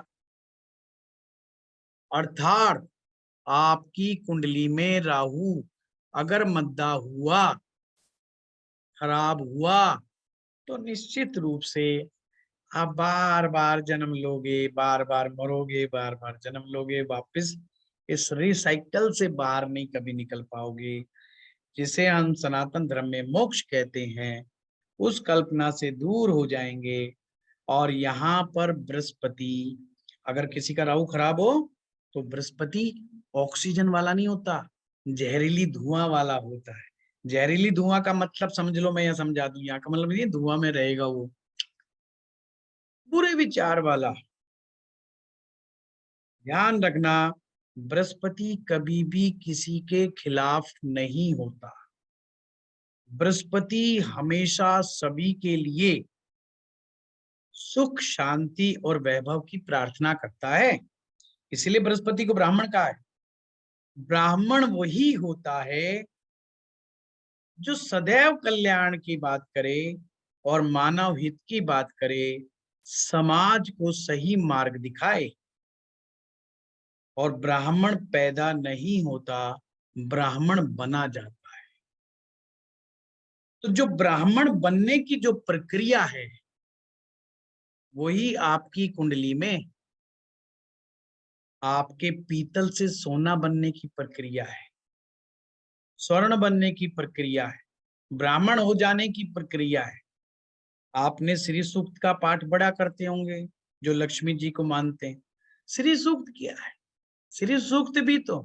अर्थात आपकी कुंडली में राहु अगर मद्दा हुआ, खराब हुआ, तो निश्चित रूप से आप बार बार जन्म लोगे, बार बार मरोगे, बार बार जन्म लोगे, वापस इस रिसाइकल से बाहर नहीं कभी निकल पाओगे। जिसे हम सनातन धर्म में मोक्ष कहते हैं, उस कल्पना से दूर हो जाएंगे। और यहाँ पर बृहस्पति, अगर किसी का राहु खराब हो तो बृहस्पति ऑक्सीजन वाला नहीं होता, जहरीली धुआं वाला होता है। जहरीली धुआं का मतलब समझ लो, मैं यह समझा दूं, यहाँ का मतलब ये धुआं में रहेगा वो, बुरे विचार वाला। ध्यान रखना, बृहस्पति कभी भी किसी के खिलाफ नहीं होता। बृहस्पति हमेशा सभी के लिए सुख, शांति और वैभव की प्रार्थना करता है। इसलिए बृहस्पति को ब्राह्मण कहा है। ब्राह्मण वही होता है जो सदैव कल्याण की बात करे और मानव हित की बात करे, समाज को सही मार्ग दिखाए। और ब्राह्मण पैदा नहीं होता, ब्राह्मण बना जाता है। तो जो ब्राह्मण बनने की जो प्रक्रिया है, वही आपकी कुंडली में आपके पीतल से सोना बनने की प्रक्रिया है, स्वर्ण बनने की प्रक्रिया है, ब्राह्मण हो जाने की प्रक्रिया है। आपने श्री सूक्त का पाठ बड़ा करते होंगे, जो लक्ष्मी जी को मानते हैं। श्री सूक्त क्या है? श्री सूक्त भी तो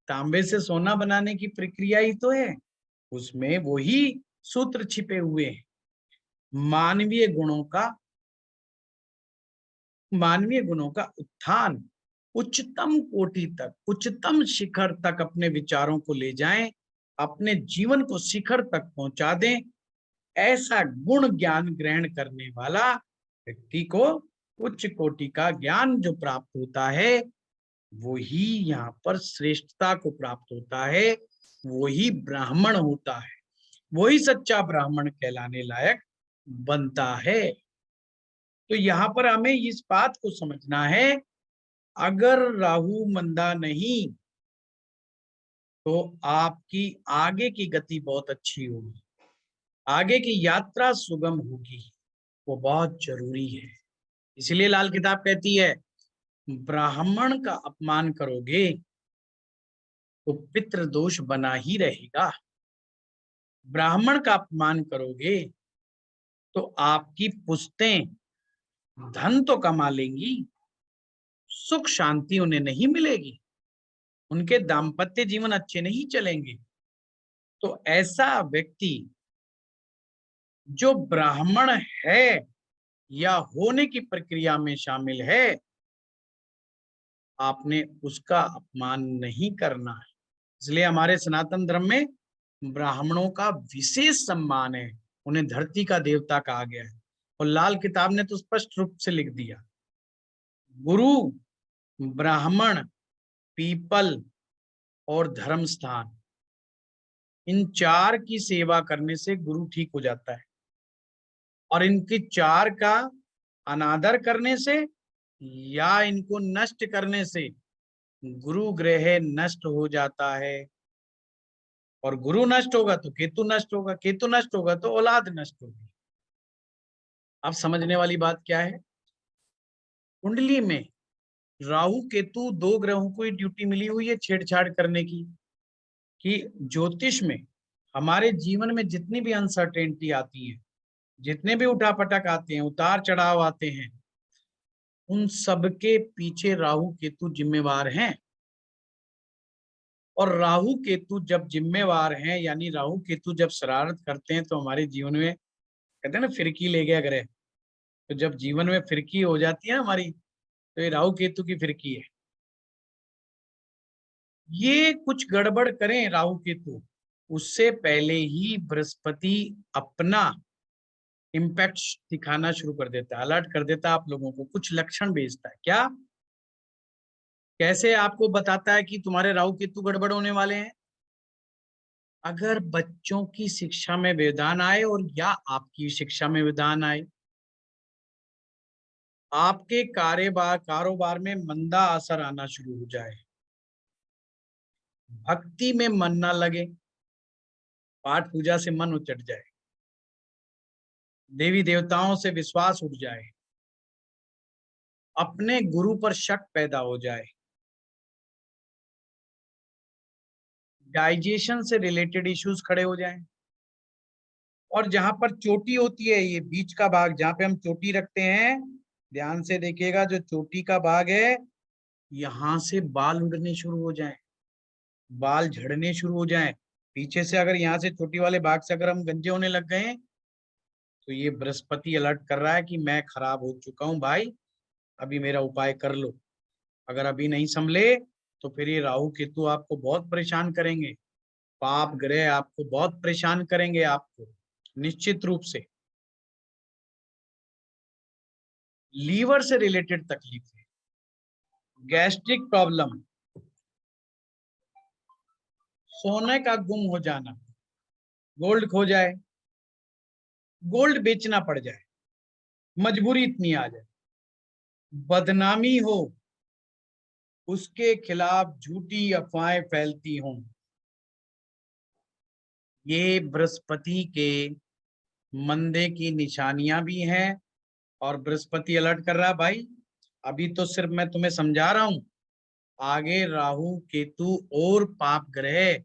तांबे से सोना बनाने की प्रक्रिया ही तो है। उसमें वही सूत्र छिपे हुए हैं। मानवीय गुणों का मानवीय गुणों का उत्थान, उच्चतम कोटि तक, उच्चतम शिखर तक अपने विचारों को ले जाएं, अपने जीवन को शिखर तक पहुंचा दें। ऐसा गुण ज्ञान ग्रहण करने वाला व्यक्ति को उच्च कोटि का ज्ञान जो प्राप्त होता है, वो ही यहाँ पर श्रेष्ठता को प्राप्त होता है, वो ही ब्राह्मण होता है, वही सच्चा ब्राह्मण कहलाने लायक बनता है। तो यहाँ पर हमें इस बात को समझना है, अगर राहु मंदा नहीं तो आपकी आगे की गति बहुत अच्छी होगी, आगे की यात्रा सुगम होगी, वो बहुत जरूरी है। इसलिए लाल किताब कहती है, ब्राह्मण का अपमान करोगे तो पितृदोष बना ही रहेगा। ब्राह्मण का अपमान करोगे तो आपकी पुश्तें धन तो कमा लेंगी, सुख शांति उन्हें नहीं मिलेगी, उनके दाम्पत्य जीवन अच्छे नहीं चलेंगे। तो ऐसा व्यक्ति जो ब्राह्मण है या होने की प्रक्रिया में शामिल है, आपने उसका अपमान नहीं करना है। इसलिए हमारे सनातन धर्म में ब्राह्मणों का विशेष सम्मान है, उन्हें धरती का देवता कहा गया है। और लाल किताब ने तो स्पष्ट रूप से लिख दिया, गुरु, ब्राह्मण पीपल और धर्म स्थान, इन चार की सेवा करने से गुरु ठीक हो जाता है। और इनके चार का अनादर करने से या इनको नष्ट करने से गुरु ग्रह नष्ट हो जाता है। और गुरु नष्ट होगा तो केतु नष्ट होगा, केतु नष्ट होगा तो औलाद नष्ट होगी। अब समझने वाली बात क्या है, कुंडली में राहु केतु दो ग्रहों को ही ड्यूटी मिली हुई है छेड़छाड़ करने की, कि ज्योतिष में हमारे जीवन में जितनी भी अनसर्टेनिटी आती है, जितने भी उठापटक आते हैं, उतार चढ़ाव आते हैं, उन सबके पीछे राहु केतु जिम्मेवार हैं। और राहु केतु जब जिम्मेवार हैं, यानी राहु केतु जब शरारत करते हैं, तो हमारे जीवन में कहते हैं ना फिरकी ले गया ग्रह, तो जब जीवन में फिरकी हो जाती है ना हमारी, तो ये राहु केतु की फिरकी है। ये कुछ गड़बड़ करें राहु केतु, उससे पहले ही बृहस्पति अपना इम्पैक्ट दिखाना शुरू कर देता है, अलर्ट कर देता है आप लोगों को, कुछ लक्षण भेजता है। क्या, कैसे आपको बताता है कि तुम्हारे राहु केतु गड़बड़ होने वाले हैं? अगर बच्चों की शिक्षा में व्यवधान आए और या आपकी शिक्षा में व्यवधान आए, आपके कारोबार में मंदा असर आना शुरू हो जाए, भक्ति में मन ना लगे, पाठ पूजा से मन उचट जाए, देवी देवताओं से विश्वास उठ जाए, अपने गुरु पर शक पैदा हो जाए, डाइजेशन से रिलेटेड इश्यूज खड़े हो जाएं, और जहां पर चोटी होती है, ये बीच का भाग जहां पे हम चोटी रखते हैं, ध्यान से देखिएगा, जो चोटी का भाग है, यहां से बाल उड़ने शुरू हो जाएं, बाल झड़ने शुरू हो जाएं पीछे से। अगर यहाँ से चोटी वाले भाग से अगर हम गंजे होने लग गए, तो ये बृहस्पति अलर्ट कर रहा है कि मैं खराब हो चुका हूं भाई, अभी मेरा उपाय कर लो। अगर अभी नहीं संभले तो फिर ये राहु केतु आपको बहुत परेशान करेंगे, पाप ग्रह आपको बहुत परेशान करेंगे, आपको निश्चित रूप से। लीवर से रिलेटेड तकलीफ है, गैस्ट्रिक प्रॉब्लम, सोने का गुम हो जाना, गोल्ड खो जाए, गोल्ड बेचना पड़ जाए, मजबूरी इतनी आ जाए, बदनामी हो, उसके खिलाफ झूठी अफवाहें फैलती हों, ये बृहस्पति के मंदे की निशानियां भी हैं। और बृहस्पति अलर्ट कर रहा है भाई, अभी तो सिर्फ मैं तुम्हें समझा रहा हूं, आगे राहु केतु और पाप ग्रह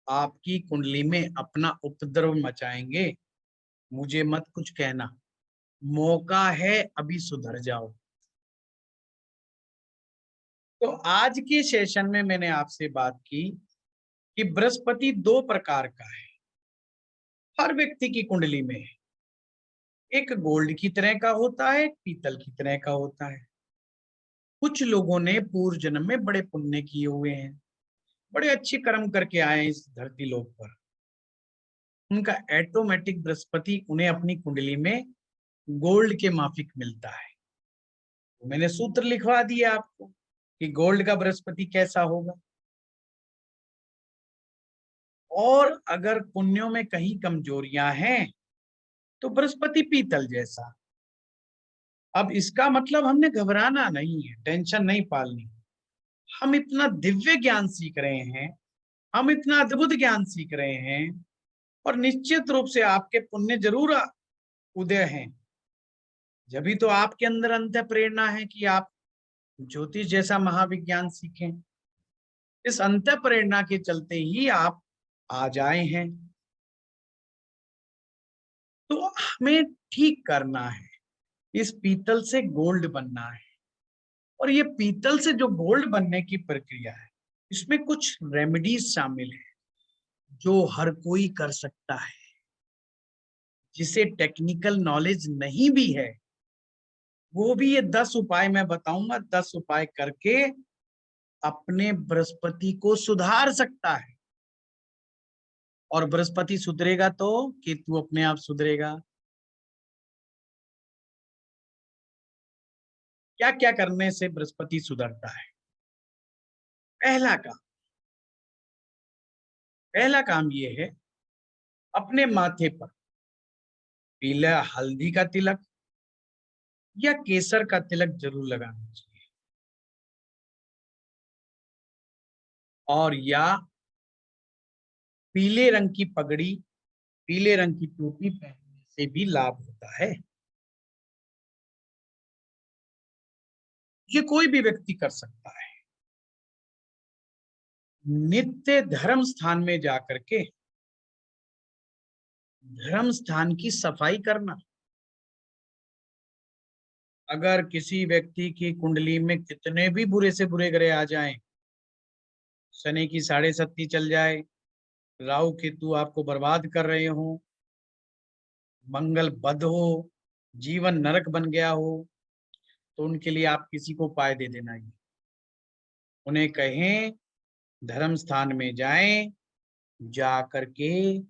आपकी कुंडली में अपना उपद्रव मचाएंगे। मुझे मत कुछ कहना, मौका है अभी सुधर जाओ। तो आज के सेशन में मैंने आपसे बात की कि बृहस्पति दो प्रकार का है हर व्यक्ति की कुंडली में, एक गोल्ड की तरह का होता है, एक पीतल की तरह का होता है। कुछ लोगों ने पूर्व जन्म में बड़े पुण्य किए हुए हैं, बड़े अच्छे कर्म करके आए हैं इस धरती लोक पर, उनका ऑटोमेटिक बृहस्पति उन्हें अपनी कुंडली में गोल्ड के माफिक मिलता है। तो मैंने सूत्र लिखवा दिया आपको कि गोल्ड का बृहस्पति कैसा होगा। और अगर पुण्यों में कहीं कमजोरियां हैं तो बृहस्पति पीतल जैसा। अब इसका मतलब हमने घबराना नहीं है, टेंशन नहीं पालनी। हम इतना दिव्य ज्ञान सीख रहे हैं, हम इतना अद्भुत ज्ञान सीख रहे हैं, और निश्चित रूप से आपके पुण्य जरूर उदय हैं। जब भी तो आपके अंदर अंत प्रेरणा है कि आप ज्योतिष जैसा महाविज्ञान सीखें। इस अंत प्रेरणा के चलते ही आप आज आए हैं। तो हमें ठीक करना है, इस पीतल से गोल्ड बनना है। और ये पीतल से जो गोल्ड बनने की प्रक्रिया है, इसमें कुछ रेमेडीज शामिल है जो हर कोई कर सकता है। जिसे टेक्निकल नॉलेज नहीं भी है, वो भी ये 10 उपाय मैं बताऊंगा, 10 उपाय करके अपने बृहस्पति को सुधार सकता है। और बृहस्पति सुधरेगा तो केतु अपने आप सुधरेगा। क्या क्या करने से बृहस्पति सुधरता है? पहला काम पहला काम ये है, अपने माथे पर पीला हल्दी का तिलक या केसर का तिलक जरूर लगाना चाहिए, और या पीले रंग की पगड़ी, पीले रंग की टोपी पहनने से भी लाभ होता है। ये कोई भी व्यक्ति कर सकता है। नित्य धर्म स्थान में जाकर के धर्म स्थान की सफाई करना। अगर किसी व्यक्ति की कुंडली में कितने भी बुरे से बुरे ग्रह आ जाएं, शनि की 6.5 चल जाए, राहु केतु आपको बर्बाद कर रहे हो, मंगल बद हो, जीवन नरक बन गया हो, तो उनके लिए आप किसी को उपाय दे देना ही। उन्हें कहें धर्म स्थान में जाएं, जा करके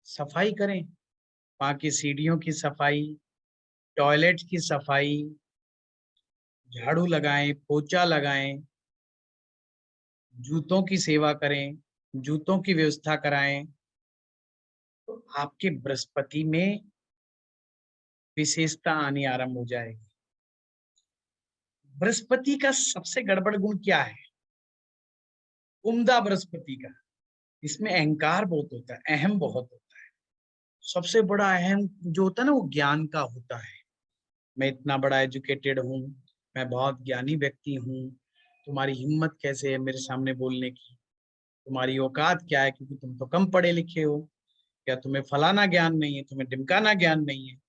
सफाई करें, वहां की सीढ़ियों की सफाई, टॉयलेट की सफाई, झाड़ू लगाएं, पोछा लगाएं, जूतों की सेवा करें, जूतों की व्यवस्था कराएं, तो आपके बृहस्पति में विशेषता आनी आरंभ हो जाएगी। बृहस्पति का सबसे गड़बड़ गुण क्या है? उम्दा बृहस्पति का, इसमें अहंकार बहुत होता है, अहम बहुत होता है। सबसे बड़ा अहम जो होता है ना, वो ज्ञान का होता है। मैं इतना बड़ा एजुकेटेड हूँ, मैं बहुत ज्ञानी व्यक्ति हूँ, तुम्हारी हिम्मत कैसे है मेरे सामने बोलने की? तुम्हारी औकात क्या है, क्योंकि तुम तो कम पढ़े लिखे हो, या तुम्हें फलाना ज्ञान नहीं है, तुम्हें ढिमकाना ज्ञान नहीं है।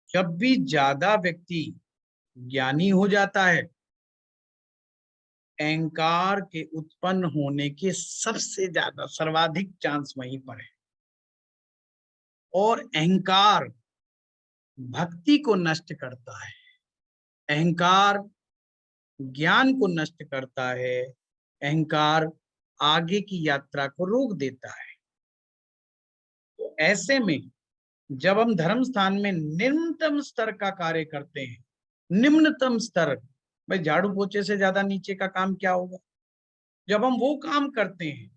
जब भी ज्यादा व्यक्ति ज्ञानी हो जाता है, अहंकार के उत्पन्न होने के सबसे ज्यादा सर्वाधिक चांस वहीं पर है। और अहंकार भक्ति को नष्ट करता है, अहंकार ज्ञान को नष्ट करता है, अहंकार आगे की यात्रा को रोक देता है। तो ऐसे में जब हम धर्म स्थान में निम्नतम स्तर का कार्य करते हैं, निम्नतम स्तर, भाई झाड़ू पोछे से ज्यादा नीचे का काम क्या होगा? जब हम वो काम करते हैं,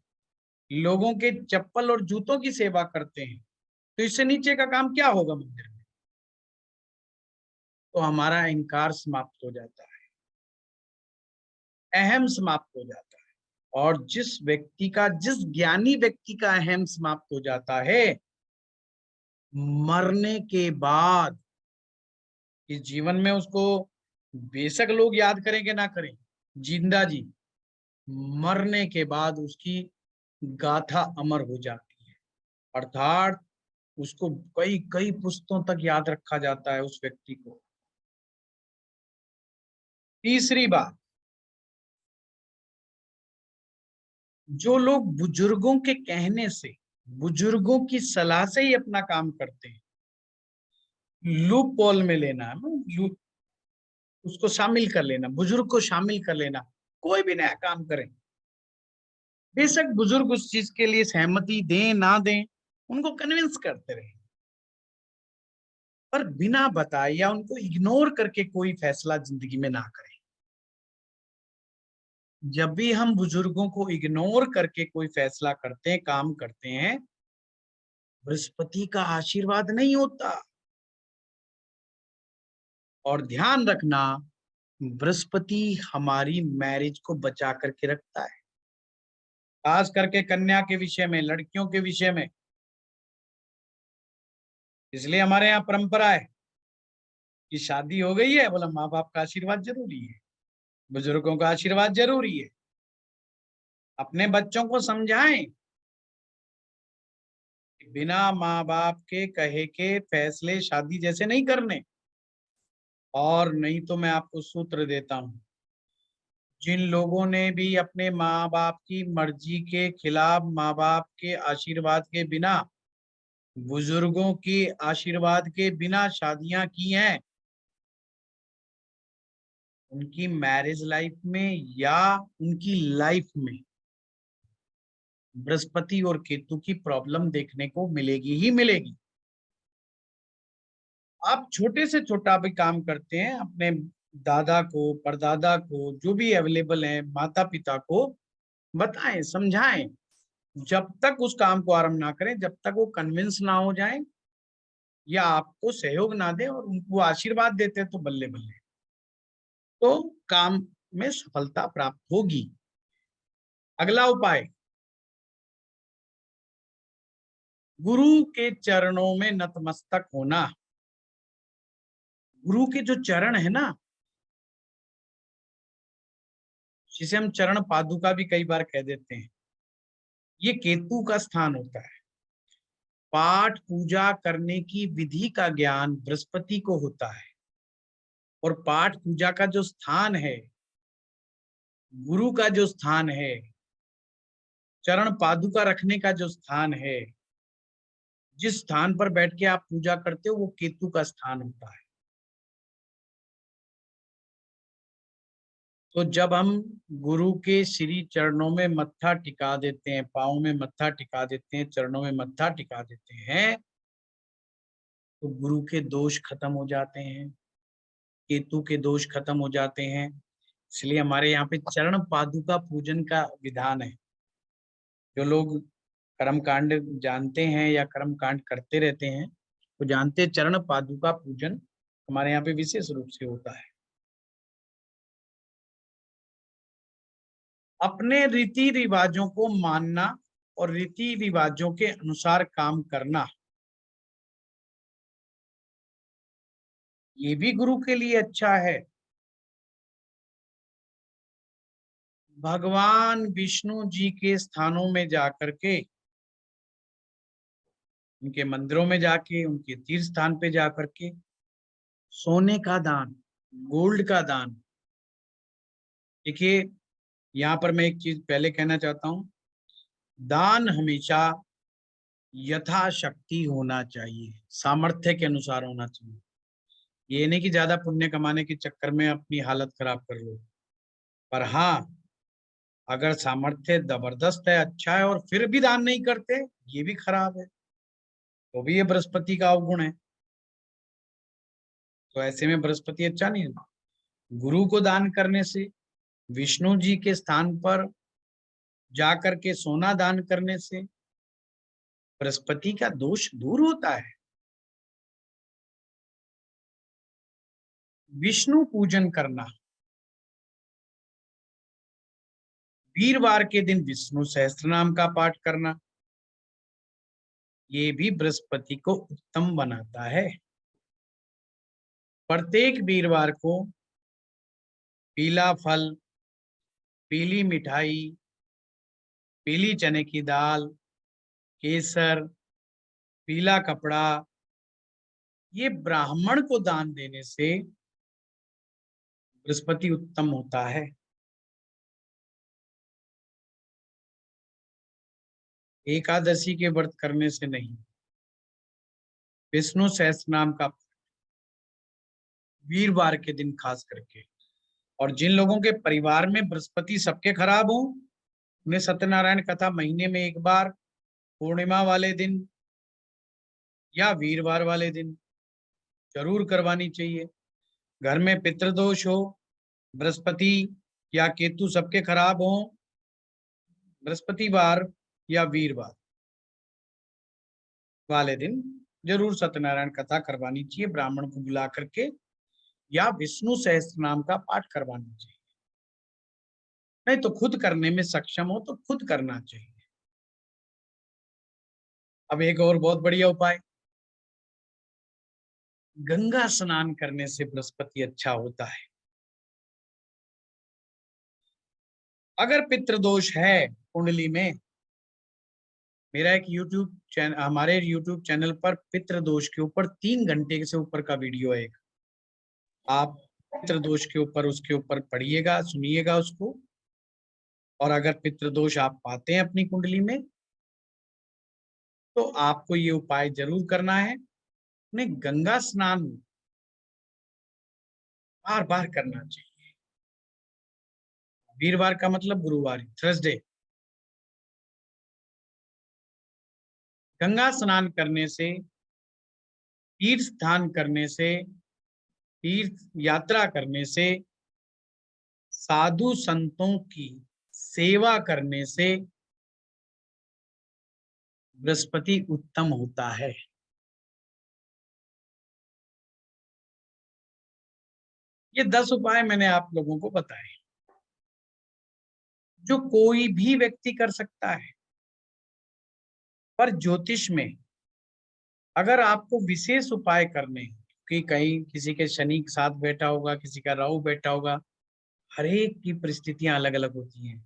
लोगों के चप्पल और जूतों की सेवा करते हैं, तो इससे नीचे का काम क्या होगा मंदिर में? तो हमारा अहंकार समाप्त हो जाता है, अहम समाप्त हो जाता है। और जिस ज्ञानी व्यक्ति का अहम समाप्त हो जाता है, मरने के बाद इस जीवन में उसको बेशक लोग याद करें कि ना करें, जिंदा जी, मरने के बाद उसकी गाथा अमर हो जाती है। अर्थात उसको कई कई पुस्तों तक याद रखा जाता है उस व्यक्ति को। तीसरी बात, जो लोग बुजुर्गों के कहने से, बुजुर्गों की सलाह से ही अपना काम करते हैं, लूप पॉल में लेना है ना, लूप, उसको शामिल कर लेना, बुजुर्ग को शामिल कर लेना, कोई भी नया काम करें, बेशक बुजुर्ग उस चीज के लिए सहमति दें ना दें, उनको कन्विंस करते रहे, पर बिना बताए या उनको इग्नोर करके कोई फैसला जिंदगी में ना करें। जब भी हम बुजुर्गों को इग्नोर करके कोई फैसला करते हैं, काम करते हैं, बृहस्पति का आशीर्वाद नहीं होता। और ध्यान रखना, बृहस्पति हमारी मैरिज को बचा करके रखता है, खास करके कन्या के विषय में, लड़कियों के विषय में। इसलिए हमारे यहाँ परंपरा है कि शादी हो गई है, बोला माँ बाप का आशीर्वाद जरूरी है, बुजुर्गों का आशीर्वाद जरूरी है। अपने बच्चों को समझाएं कि बिना माँ बाप के कहे के फैसले शादी जैसे नहीं करने। और नहीं तो मैं आपको सूत्र देता हूं, जिन लोगों ने भी अपने माँ बाप की मर्जी के खिलाफ, माँ बाप के आशीर्वाद के बिना, बुजुर्गों के आशीर्वाद के बिना शादियां की हैं, उनकी मैरिज लाइफ में या उनकी लाइफ में बृहस्पति और केतु की प्रॉब्लम देखने को मिलेगी ही मिलेगी। आप छोटे से छोटा भी काम करते हैं, अपने दादा को, परदादा को, जो भी अवेलेबल है, माता पिता को बताएं, समझाएं। जब तक उस काम को आरंभ ना करें, जब तक वो कन्विंस ना हो जाएं या आपको सहयोग ना दे और उनको आशीर्वाद देते तो बल्ले बल्ले, तो काम में सफलता प्राप्त होगी। अगला उपाय, गुरु के चरणों में नतमस्तक होना। गुरु के जो चरण है ना, जिसे हम चरण पादुका भी कई बार कह देते हैं, ये केतु का स्थान होता है। पाठ पूजा करने की विधि का ज्ञान बृहस्पति को होता है, और पाठ पूजा का जो स्थान है, गुरु का जो स्थान है, चरण पादुका रखने का जो स्थान है, जिस स्थान पर बैठ के आप पूजा करते हो, वो केतु का स्थान होता है। तो जब हम गुरु के श्री चरणों में मत्था टिका देते हैं, पाँव में मत्था टिका देते हैं, चरणों में मत्था टिका देते हैं, तो गुरु के दोष खत्म हो जाते हैं, केतु के दोष खत्म हो जाते हैं। इसलिए हमारे यहाँ पे चरण पादुका पूजन का विधान है। जो लोग कर्म कांड जानते हैं या कर्म कांड करते रहते हैं, वो जानते हैं चरण पादुका पूजन हमारे यहाँ पे विशेष रूप से होता है। अपने रीति रिवाजों को मानना और रीति रिवाजों के अनुसार काम करना, ये भी गुरु के लिए अच्छा है। भगवान विष्णु जी के स्थानों में जाकर के, उनके मंदिरों में जाके, उनके तीर्थ स्थान पे जाकर के सोने का दान, गोल्ड का दान। देखिए, यहाँ पर मैं एक चीज पहले कहना चाहता हूँ, दान हमेशा यथाशक्ति होना चाहिए, सामर्थ्य के अनुसार होना चाहिए। ये नहीं कि ज्यादा पुण्य कमाने के चक्कर में अपनी हालत खराब कर लो। पर हाँ, अगर सामर्थ्य जबरदस्त है, अच्छा है, और फिर भी दान नहीं करते, ये भी खराब है, तो भी ये बृहस्पति का अवगुण है। तो ऐसे में बृहस्पति अच्छा नहीं है। गुरु को दान करने से, विष्णु जी के स्थान पर जाकर के सोना दान करने से बृहस्पति का दोष दूर होता है। विष्णु पूजन करना, वीरवार के दिन विष्णु सहस्त्र नाम का पाठ करना, ये भी बृहस्पति को उत्तम बनाता है। प्रत्येक वीरवार को पीला फल, पीली मिठाई, पीली चने की दाल, केसर, पीला कपड़ा, ये ब्राह्मण को दान देने से बृहस्पति उत्तम होता है। एकादशी के व्रत करने से नहीं, विष्णु सहस्त्र नाम का वीरवार के दिन खास करके। और जिन लोगों के परिवार में बृहस्पति सबके खराब हो, उन्हें सत्यनारायण कथा महीने में एक बार, पूर्णिमा वाले दिन या वीरवार वाले दिन जरूर करवानी चाहिए। घर में पितृदोष हो, बृहस्पति या केतु सबके खराब हो, बृहस्पतिवार या वीरवार वाले दिन जरूर सत्यनारायण कथा करवानी चाहिए, ब्राह्मण को बुला करके, या विष्णु सहस्त्र नाम का पाठ करवाना चाहिए। नहीं तो खुद करने में सक्षम हो तो खुद करना चाहिए। अब एक और बहुत बढ़िया उपाय, गंगा स्नान करने से बृहस्पति अच्छा होता है। अगर पितृदोष है कुंडली में, मेरा एक यूट्यूब चैनल, हमारे यूट्यूब चैनल पर पितृदोष के ऊपर 3 घंटे से ऊपर का वीडियो है। आप पितृदोष के ऊपर, उसके ऊपर पढ़िएगा, सुनिएगा उसको। और अगर पितृदोष आप पाते हैं अपनी कुंडली में, तो आपको ये उपाय जरूर करना है। उन्हें गंगा स्नान बार बार करना चाहिए। वीरवार का मतलब गुरुवार, थर्सडे। गंगा स्नान करने से, तीर्थ स्नान करने से तीर्थ यात्रा करने से, साधु संतों की सेवा करने से बृहस्पति उत्तम होता है। ये 10 उपाय मैंने आप लोगों को बताए, जो कोई भी व्यक्ति कर सकता है। पर ज्योतिष में अगर आपको विशेष उपाय करने हैं, कि कहीं किसी के शनि के साथ बैठा होगा, किसी का राहु बैठा होगा, हर एक की परिस्थितियां अलग अलग होती हैं,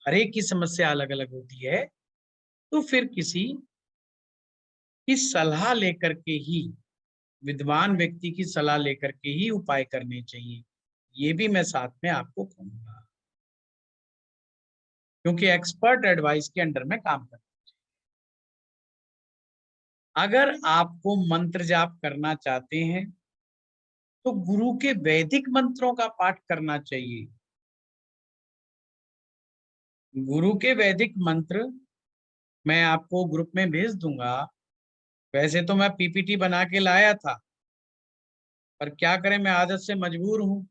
हर एक की समस्या अलग अलग होती है, तो फिर किसी की सलाह लेकर के ही, विद्वान व्यक्ति की सलाह लेकर के ही उपाय करने चाहिए। ये भी मैं साथ में आपको कहूंगा, क्योंकि एक्सपर्ट एडवाइस के अंडर में काम करता हूं। अगर आपको मंत्र जाप करना चाहते हैं तो गुरु के वैदिक मंत्रों का पाठ करना चाहिए। गुरु के वैदिक मंत्र मैं आपको ग्रुप में भेज दूंगा। वैसे तो मैं पीपीटी बना के लाया था, पर क्या करें, मैं आदत से मजबूर हूं।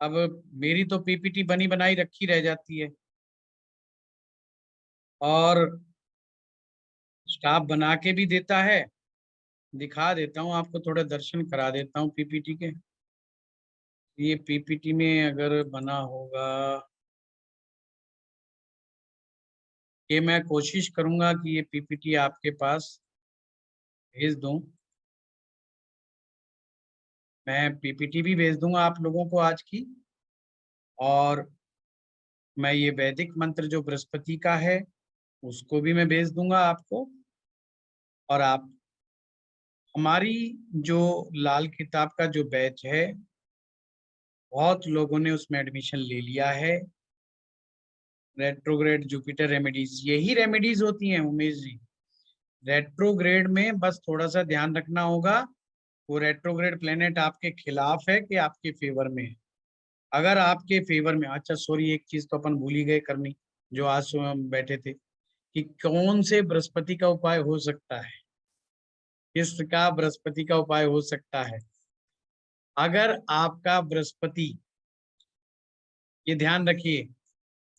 अब मेरी तो पीपीटी बनी बनाई रखी रह जाती है, और स्टाफ बना के भी देता है। दिखा देता हूँ आपको, थोड़े दर्शन करा देता हूँ पीपीटी के। ये पीपीटी में अगर बना होगा, ये मैं कोशिश करूंगा कि ये पीपीटी आपके पास भेज दूं। मैं पीपीटी भी भेज दूंगा आप लोगों को आज की, और मैं ये वैदिक मंत्र जो बृहस्पति का है उसको भी मैं भेज दूंगा आपको। और आप हमारी जो लाल किताब का जो बैच है, बहुत लोगों ने उसमें एडमिशन ले लिया है। रेट्रोग्रेड जुपिटर रेमेडीज, यही रेमेडीज होती हैं उमेश जी। रेट्रोग्रेड में बस थोड़ा सा ध्यान रखना होगा, वो रेट्रोग्रेड प्लेनेट आपके खिलाफ है कि आपके फेवर में है। अगर आपके फेवर में, अच्छा सॉरी, एक चीज तो अपन भूल ही गए करनी, जो आज सुबह हम बैठे थे, कि कौन से बृहस्पति का उपाय हो सकता है, किसका बृहस्पति का उपाय हो सकता है। अगर आपका बृहस्पति, ये ध्यान रखिए,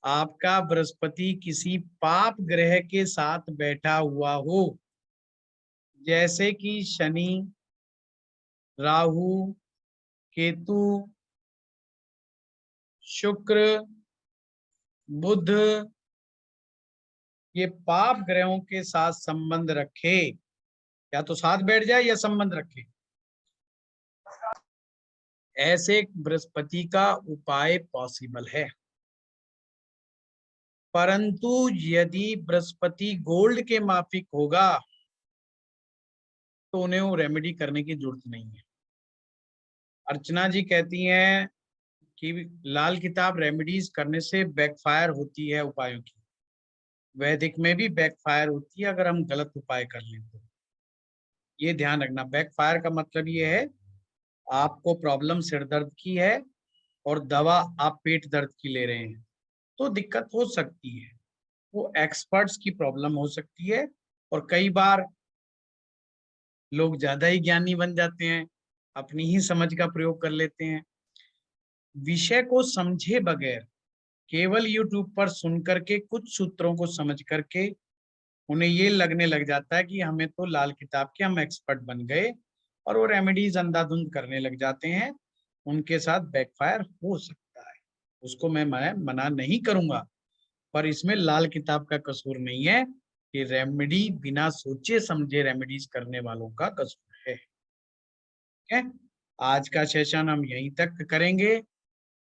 आपका बृहस्पति किसी पाप ग्रह के साथ बैठा हुआ हो, जैसे कि शनि, राहु, केतु, शुक्र, बुध, ये पाप ग्रहों के साथ संबंध रखे, या तो साथ बैठ जाए या संबंध रखे, ऐसे बृहस्पति का उपाय पॉसिबल है। परंतु यदि बृहस्पति गोल्ड के माफिक होगा तो उन्हें वो रेमेडी करने की जरूरत नहीं है। अर्चना जी कहती हैं कि लाल किताब रेमेडीज करने से बैकफायर होती है उपायों की। वैदिक में भी बैकफायर होती है अगर हम गलत उपाय कर लें तो। ये ध्यान रखना, बैकफायर का मतलब ये है, आपको प्रॉब्लम सिर दर्द की है और दवा आप पेट दर्द की ले रहे हैं, तो दिक्कत हो सकती है। वो एक्सपर्ट्स की प्रॉब्लम हो सकती है, और कई बार लोग ज्यादा ही ज्ञानी बन जाते हैं, अपनी ही समझ का प्रयोग कर लेते हैं। विषय को समझे बगैर केवल यूट्यूब पर सुन करके कुछ सूत्रों को समझ करके उन्हें ये लगने लग जाता है कि हमें तो लाल किताब के हम एक्सपर्ट बन गए, और वो रेमेडीज अंधाधुंध करने लग जाते हैं। उनके साथ बैकफायर हो सकता है, उसको मैं मना नहीं करूंगा, पर इसमें लाल किताब का कसूर नहीं है कि रेमेडी बिना सोचे समझे रेमेडीज करने वालों का कसूर है। ठीक है, आज का सेशन हम यहीं तक करेंगे,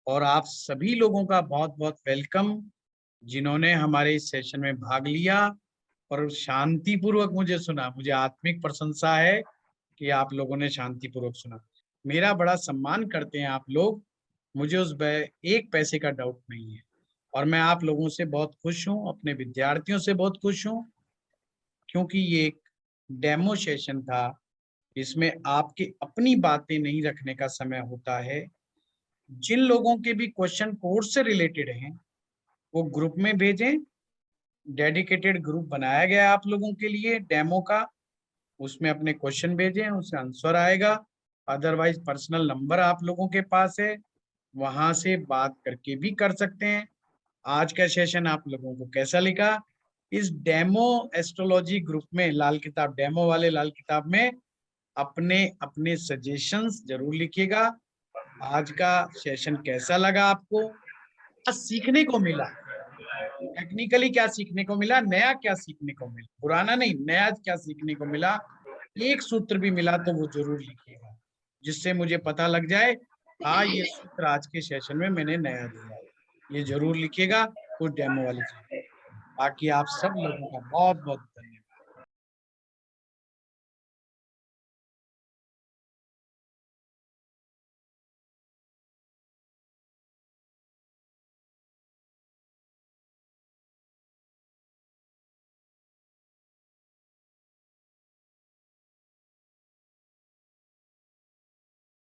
और आप सभी लोगों का बहुत बहुत वेलकम, जिन्होंने हमारे इस सेशन में भाग लिया और शांतिपूर्वक मुझे सुना। मुझे आत्मिक प्रशंसा है कि आप लोगों ने शांतिपूर्वक सुना। मेरा बड़ा सम्मान करते हैं आप लोग, मुझे उस एक पैसे का डाउट नहीं है, और मैं आप लोगों से बहुत खुश हूँ, अपने विद्यार्थियों से बहुत खुश हूँ, क्योंकि ये एक डेमो सेशन था। इसमें आपकी अपनी बातें नहीं रखने का समय होता है। जिन लोगों के भी क्वेश्चन कोर्स से रिलेटेड हैं वो ग्रुप में भेजें। डेडिकेटेड ग्रुप बनाया गया है आप लोगों के लिए डेमो का, उसमें अपने क्वेश्चन भेजें, उससे आंसर आएगा। अदरवाइज पर्सनल नंबर आप लोगों के पास है, वहां से बात करके भी कर सकते हैं। आज का सेशन आप लोगों को कैसा लिखा? इस डेमो एस्ट्रोलॉजी ग्रुप में, लाल किताब डेमो वाले लाल किताब में अपने अपने सजेशंस जरूर लिखिएगा। आज का सेशन कैसा लगा आपको? क्या सीखने को मिला? टेक्निकली क्या सीखने को मिला? नया क्या सीखने को मिला? पुराना नहीं, नया क्या सीखने को मिला? एक सूत्र भी मिला तो वो जरूर लिखिएगा, जिससे मुझे पता लग जाए हाँ ये सूत्र आज के सेशन में मैंने नया दिया। ये जरूर लिखिएगा कुछ डेमो वाले से। बाकी आप सब लोगों का बहुत बहुत धन्यवाद।